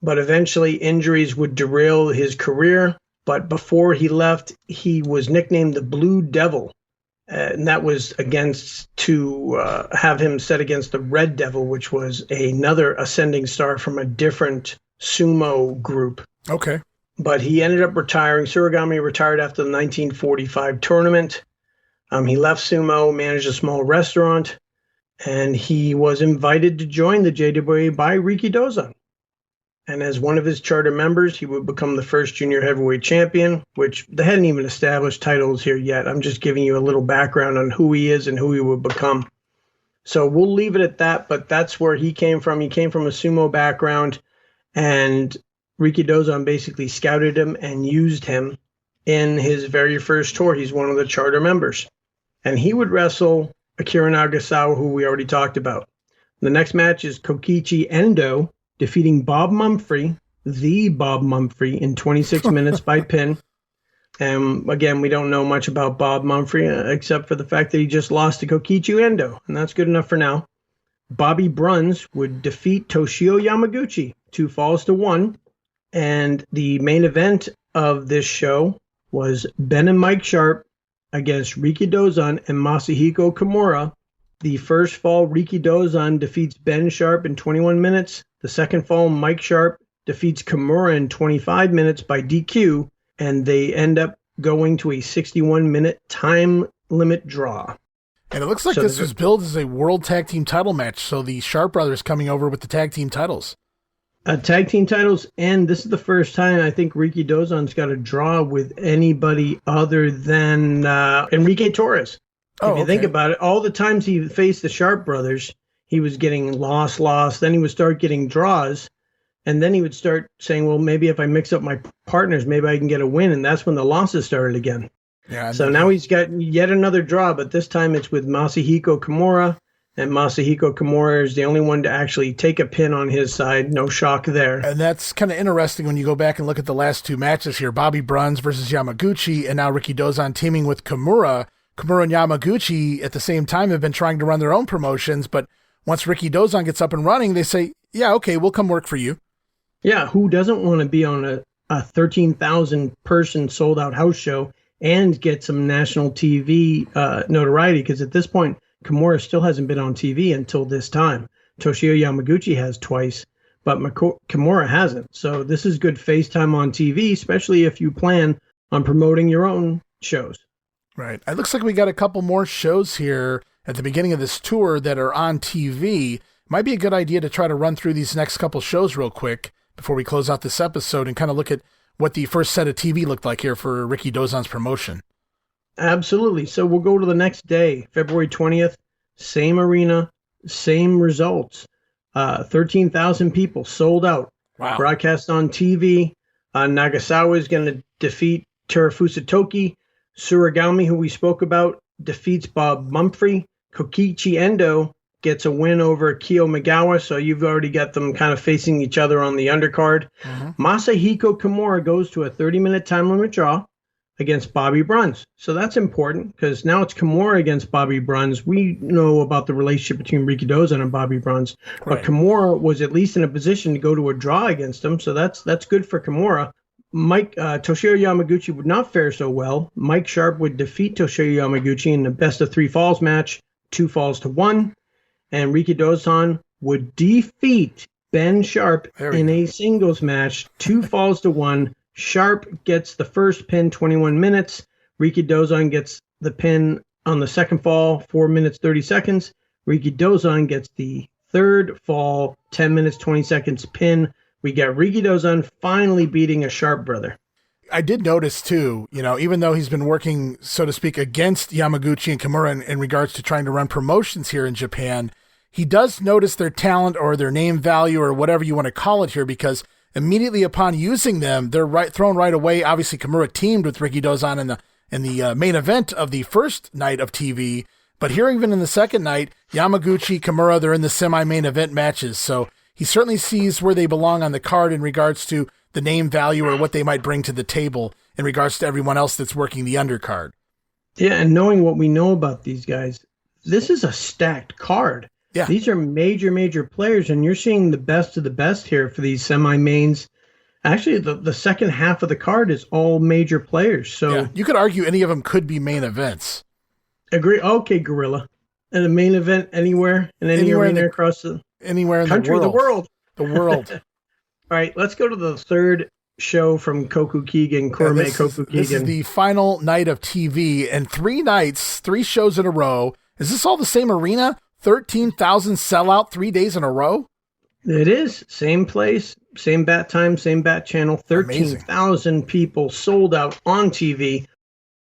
But eventually injuries would derail his career. But before he left, he was nicknamed the Blue Devil. And that was to have him set against the Red Devil, which was another ascending star from a different sumo group. Okay. But he ended up retiring. Surugaumi retired after the 1945 tournament. He left sumo, managed a small restaurant, and he was invited to join the JWA by Rikidozan. And as one of his charter members, he would become the first junior heavyweight champion, which they hadn't even established titles here yet. I'm just giving you a little background on who he is and who he would become. So we'll leave it at that, but that's where he came from. He came from a sumo background, and Rikidozan basically scouted him and used him in his very first tour. He's one of the charter members. And he would wrestle Akira Nagasawa, who we already talked about. The next match is Kokichi Endo, defeating Bob Mumphrey, the Bob Mumphrey, in 26 minutes by pin. And again, we don't know much about Bob Mumphrey except for the fact that he just lost to Kokichi Endo, and that's good enough for now. Bobby Bruns would defeat Toshio Yamaguchi, 2 falls to 1. And the main event of this show was Ben and Mike Sharpe against Rikidozan and Masahiko Kimura. The first fall, Rikidozan defeats Ben Sharpe in 21 minutes. The second fall, Mike Sharpe defeats Kimura in 25 minutes by DQ, and they end up going to a 61-minute time limit draw. And it looks like this was billed as a World Tag Team title match, so the Sharpe Brothers coming over with the tag team titles. Tag team titles, and this is the first time I think Rikidozan's got a draw with anybody other than Enrique Torres. If you think about it, all the times he faced the Sharpe Brothers, he was getting lost, then he would start getting draws, and then he would start saying, well, maybe if I mix up my partners, maybe I can get a win, and that's when the losses started again. Yeah. So now he's got yet another draw, but this time it's with Masahiko Kimura, and Masahiko Kimura is the only one to actually take a pin on his side. No shock there. And that's kind of interesting when you go back and look at the last two matches here. Bobby Bruns versus Yamaguchi, and now Rikidozan teaming with Kimura. Kimura and Yamaguchi at the same time have been trying to run their own promotions, but once Rikidozan gets up and running, they say, yeah, okay, we'll come work for you. Yeah, who doesn't want to be on a 13,000 person sold out house show and get some national TV notoriety? Because at this point, Kimura still hasn't been on TV until this time. Toshio Yamaguchi has twice, but Kimura hasn't. So this is good face time on TV, especially if you plan on promoting your own shows. Right. It looks like we got a couple more shows here at the beginning of this tour that are on TV. Might be a good idea to try to run through these next couple shows real quick before we close out this episode and kind of look at what the first set of TV looked like here for Rikidozan's promotion. Absolutely. So we'll go to the next day, February 20th, same arena, same results. 13,000 people sold out. Wow. Broadcast on TV. Nagasawa is going to defeat Terufusa Toki. Surugaumi, who we spoke about, defeats Bob Mumphrey. Kokichi Endo gets a win over Kyo Migawa, so you've already got them kind of facing each other on the undercard. Masahiko Kimura goes to a 30-minute time limit draw against Bobby Bruns. So that's important because now it's Kimura against Bobby Bruns. We know about the relationship between Rikidozan and Bobby Bruns, but Kimura was at least in a position to go to a draw against him, so that's good for Kimura. Toshio Yamaguchi would not fare so well. Mike Sharpe would defeat Toshio Yamaguchi in the best of 3 falls match, 2 falls to 1, and Rikidozan would defeat Ben Sharpe in a singles match, 2 falls to 1. Sharpe gets the first pin, 21 minutes. Rikidozan gets the pin on the second fall, 4 minutes, 30 seconds. Rikidozan gets the third fall, 10 minutes, 20 seconds pin. We got Rikidozan finally beating a Sharpe brother. I did notice too, even though he's been working, so to speak, against Yamaguchi and Kimura in regards to trying to run promotions here in Japan, he does notice their talent or their name value or whatever you want to call it here, because immediately upon using them, they're thrown right away. Obviously, Kimura teamed with Rikidozan in the main event of the first night of TV, but here even in the second night, Yamaguchi, Kimura, they're in the semi-main event matches. So he certainly sees where they belong on the card in regards to the name value or what they might bring to the table in regards to everyone else that's working the undercard. Yeah, and knowing what we know about these guys, this is a stacked card. Yeah. These are major, major players, and you're seeing the best of the best here for these semi-mains. Actually, the second half of the card is all major players. So you could argue any of them could be main events. Agree. Okay, Gorilla. And a main event anywhere in any arena across the anywhere in country, the world. The world. All right, let's go to the third show from Kokukigen, Kurame Kokukigen. This is the final night of TV, and 3 nights, 3 shows in a row. Is this all the same arena? 13,000 sellout 3 days in a row? It is. Same place, same bat time, same bat channel. 13,000 people sold out on TV.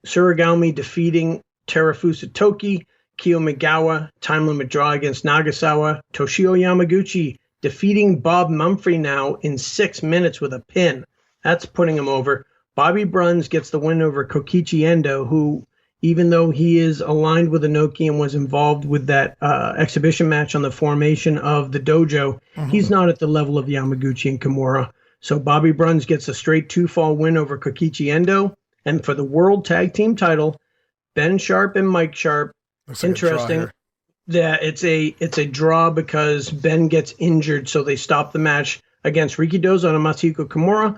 Surugaumi defeating Terufusa Toki. Kyo Migawa, time limit draw against Nagasawa. Toshio Yamaguchi defeating Bob Mumphrey now in 6 minutes with a pin. That's putting him over. Bobby Bruns gets the win over Kokichi Endo, who, even though he is aligned with Inoki and was involved with that exhibition match on the formation of the dojo, he's not at the level of Yamaguchi and Kimura. So Bobby Bruns gets a straight 2-fall win over Kokichi Endo. And for the World Tag Team title, Ben Sharpe and Mike Sharpe. Looks like interesting. Yeah, it's a draw because Ben gets injured, so they stop the match against Rikidozan and Masahiko Kimura.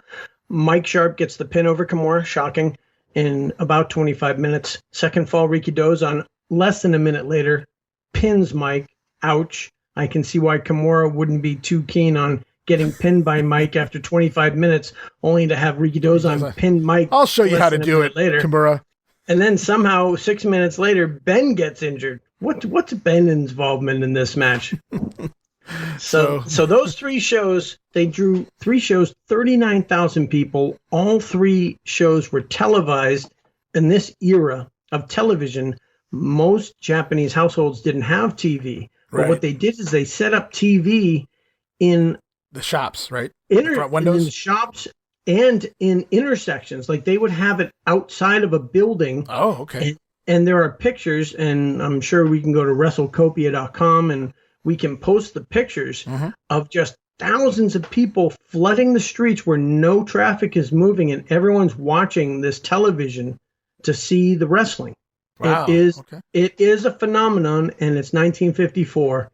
Mike Sharpe gets the pin over Kimura, shocking, in about 25 minutes. Second fall, Rikidozan, less than a minute later, pins Mike. Ouch. I can see why Kimura wouldn't be too keen on getting pinned by Mike after 25 minutes, only to have Rikidozan pin Mike. I'll show you how to do it later, Kimura. And then somehow 6 minutes later, Ben gets injured. what's Ben's involvement in this match? So those 3 shows, they drew 3 shows, 39,000 people. All 3 shows were televised. In this era of television, most Japanese households didn't have TV. But what they did is they set up TV in the shops, right? Front windows? In the shops and in intersections. Like they would have it outside of a building. Oh, okay. And there are pictures, and I'm sure we can go to WrestleCopia.com and we can post the pictures of just thousands of people flooding the streets where no traffic is moving and everyone's watching this television to see the wrestling. Wow. It is a phenomenon, and it's 1954,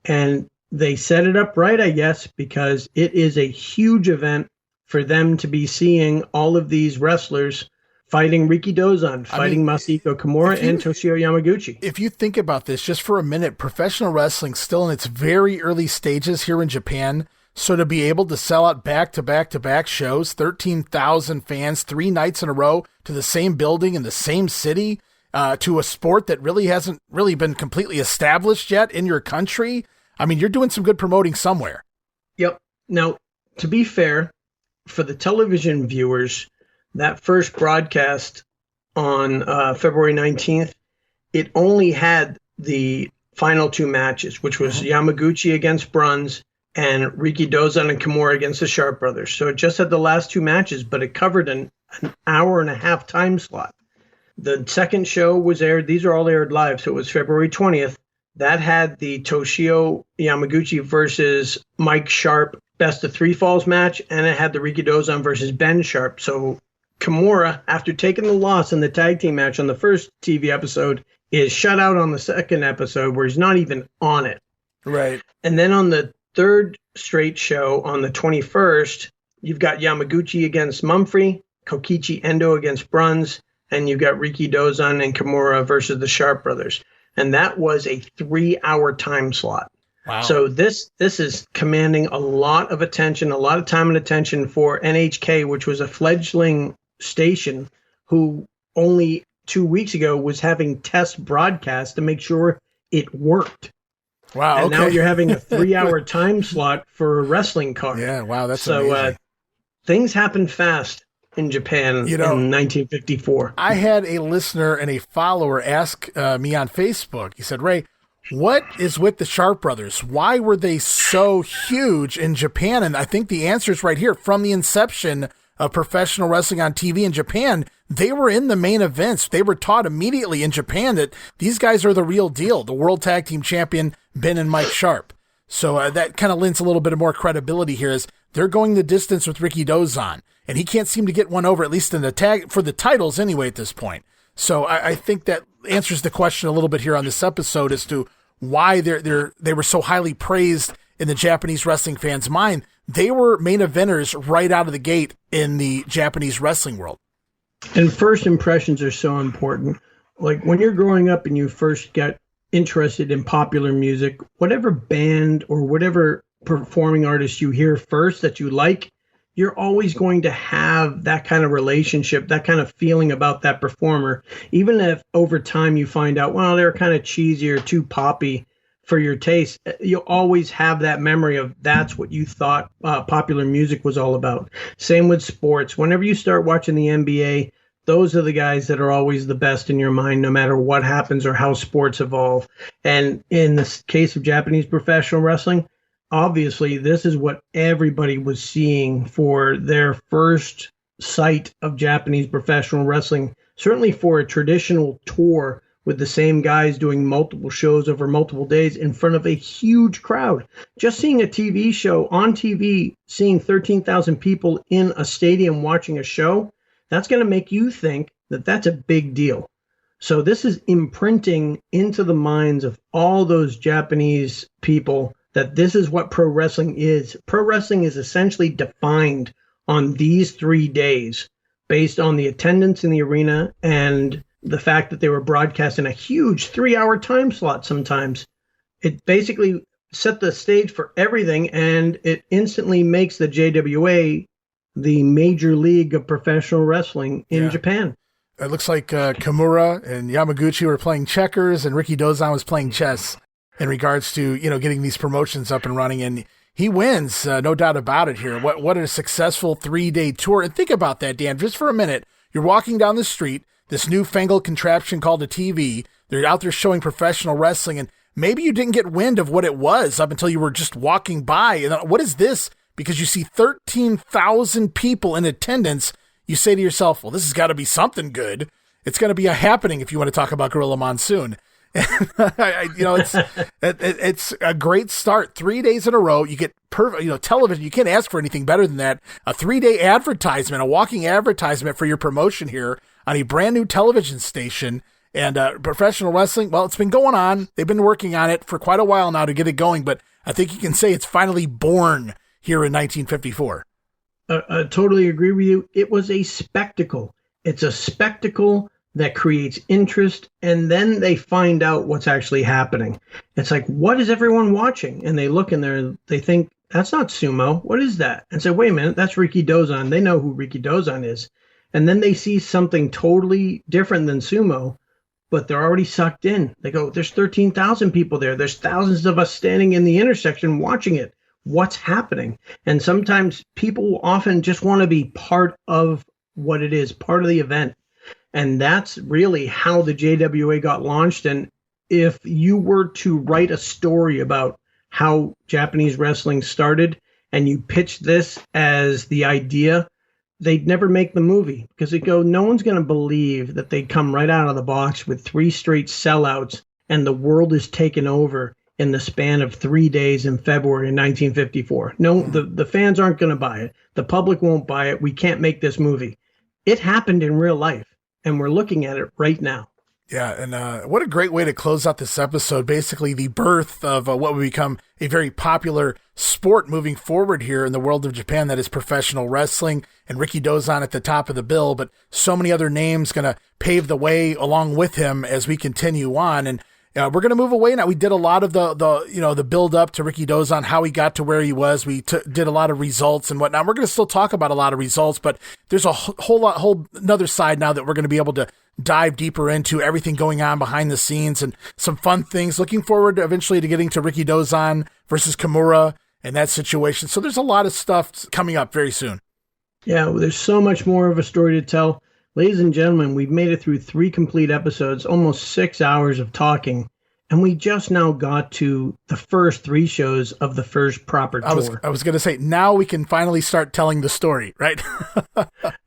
and they set it up right, I guess, because it is a huge event for them to be seeing all of these wrestlers fighting Rikidozan, fighting Masahiko Kimura and Toshio Yamaguchi. If you think about this just for a minute, professional wrestling still in its very early stages here in Japan. So to be able to sell out back-to-back-to-back shows, 13,000 fans, 3 nights in a row to the same building in the same city, to a sport that really hasn't really been completely established yet in your country. I mean, you're doing some good promoting somewhere. Yep. Now, to be fair, for the television viewers, that first broadcast on February 19th, it only had the final 2 matches, which was Yamaguchi against Bruns and Rikidozan and Kimura against the Sharpe Brothers. So it just had the last 2 matches, but it covered an hour and a half time slot. The second show was aired. These are all aired live. So it was February 20th. That had the Toshio Yamaguchi versus Mike Sharpe best of 3 falls match. And it had the Rikidozan versus Ben Sharpe. So Kimura, after taking the loss in the tag team match on the first TV episode, is shut out on the second episode where he's not even on it. Right. And then on the third straight show on the 21st, you've got Yamaguchi against Mumphrey, Kokichi Endo against Bruns, and you've got Rikidozan and Kimura versus the Sharpe Brothers. And that was a 3-hour time slot. Wow. So this is commanding a lot of attention, a lot of time and attention for NHK, which was a fledgling station who only 2 weeks ago was having test broadcasts to make sure it worked. Wow. And now you're having a 3-hour time slot for a wrestling card. Yeah. Wow. That's amazing. Things happen fast in Japan in 1954. I had a listener and a follower ask me on Facebook. He said, Ray, what is with the Sharpe Brothers? Why were they so huge in Japan? And I think the answer is right here. From the inception of professional wrestling on TV in Japan, they were in the main events. They were taught immediately in Japan that these guys are the real deal. The World Tag Team Champion, Ben and Mike Sharpe. So that kind of lends a little bit of more credibility here as they're going the distance with Rikidozan. And he can't seem to get one over, at least in the tag, for the titles anyway at this point. So I think that answers the question a little bit here on this episode as to why they were so highly praised in the Japanese wrestling fans' mind. They were main eventers right out of the gate in the Japanese wrestling world. And first impressions are so important. Like when you're growing up and you first get interested in popular music, whatever band or whatever performing artist you hear first that you like, you're always going to have that kind of relationship, that kind of feeling about that performer. Even if over time you find out, well, they're kind of cheesy or too poppy for your taste, you'll always have that memory of that's what you thought popular music was all about. Same with sports. Whenever you start watching the NBA, those are the guys that are always the best in your mind, no matter what happens or how sports evolve. And in the case of Japanese professional wrestling, obviously, this is what everybody was seeing for their first sight of Japanese professional wrestling, certainly for a traditional tour with the same guys doing multiple shows over multiple days in front of a huge crowd. Just seeing a TV show on TV, seeing 13,000 people in a stadium watching a show, that's going to make you think that that's a big deal. So this is imprinting into the minds of all those Japanese people that this is what pro wrestling is. Pro wrestling is essentially defined on these 3 days based on the attendance in the arena and the fact that they were broadcast in a huge 3-hour time slot sometimes. It basically set the stage for everything, and it instantly makes the JWA the major league of professional wrestling in Japan. It looks like Kimura and Yamaguchi were playing checkers and Rikidozan was playing chess in regards to, getting these promotions up and running. And he wins, no doubt about it here. What a successful 3-day tour. And think about that, Dan, just for a minute. You're walking down the street, this newfangled contraption called a TV. They're out there showing professional wrestling, and maybe you didn't get wind of what it was up until you were just walking by. And what is this? Because you see 13,000 people in attendance. You say to yourself, well, this has got to be something good. It's going to be a happening if you want to talk about Gorilla Monsoon. It's a great start. 3 days in a row. You get perfect, television. You can't ask for anything better than that. A 3-day advertisement, a walking advertisement for your promotion here on a brand new television station. And professional wrestling, well, it's been going on. They've been working on it for quite a while now to get it going, but I think you can say it's finally born here in 1954. I totally agree with you. It was a spectacle. It's a spectacle that creates interest, and then they find out what's actually happening. It's like, what is everyone watching? And they look in there and they think, that's not sumo. What is that? And say, wait a minute, that's Rikidozan. They know who Rikidozan is. And then they see something totally different than sumo, but they're already sucked in. They go, there's 13,000 people there. There's thousands of us standing in the intersection watching it. What's happening? And sometimes people often just want to be part of what it is, part of the event. And that's really how the JWA got launched. And if you were to write a story about how Japanese wrestling started and you pitch this as the idea, they'd never make the movie because they go, no one's going to believe that they'd come right out of the box with 3 straight sellouts and the world is taken over in the span of 3 days in February in 1954. No, the fans aren't going to buy it. The public won't buy it. We can't make this movie. It happened in real life, and we're looking at it right now. Yeah, and what a great way to close out this episode. Basically, the birth of what will become a very popular sport moving forward here in the world of Japan, that is professional wrestling, and Rikidozan at the top of the bill, but so many other names going to pave the way along with him as we continue on. And we're going to move away now. We did a lot of the build up to Rikidozan, how he got to where he was. We did a lot of results and whatnot. We're going to still talk about a lot of results, but there's a whole another side now that we're going to be able to dive deeper into everything going on behind the scenes and some fun things. Looking forward eventually to getting to Rikidozan versus Kimura and that situation. So there's a lot of stuff coming up very soon. Yeah, well, there's so much more of a story to tell. Ladies and gentlemen, we've made it through 3 complete episodes, almost 6 hours of talking, and we just now got to the first 3 shows of the first proper tour. I was going to say, now we can finally start telling the story, right?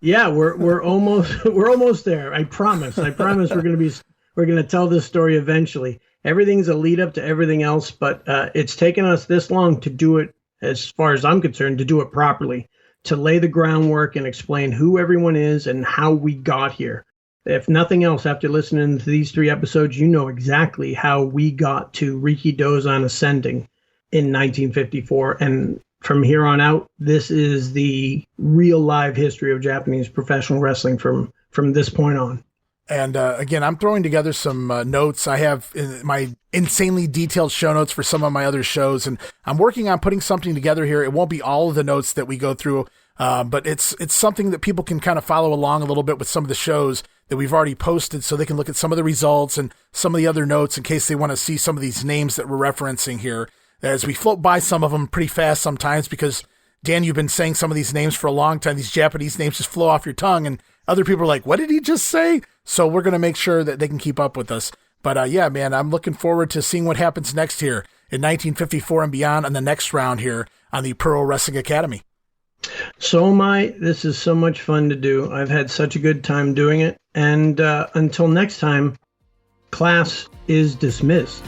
Yeah, we're almost there. I promise we're going to tell this story eventually. Everything's a lead up to everything else, but it's taken us this long to do it, as far as I'm concerned, to do it properly, to lay the groundwork and explain who everyone is and how we got here. If nothing else, after listening to these 3 episodes, you know exactly how we got to Rikidozan ascending in 1954. And from here on out, this is the real live history of Japanese professional wrestling from this point on. And again, I'm throwing together some notes. I have my insanely detailed show notes for some of my other shows, and I'm working on putting something together here. It won't be all of the notes that we go through, but it's something that people can kind of follow along a little bit with some of the shows that we've already posted, so they can look at some of the results and some of the other notes in case they want to see some of these names that we're referencing here. As we float by some of them pretty fast sometimes because, Dan, you've been saying some of these names for a long time. These Japanese names just flow off your tongue, and other people are like, what did he just say? So we're going to make sure that they can keep up with us. But yeah, man, I'm looking forward to seeing what happens next here in 1954 and beyond on the next round here on the PURO Wrestling Academy. So am I. This is so much fun to do. I've had such a good time doing it. And until next time, class is dismissed.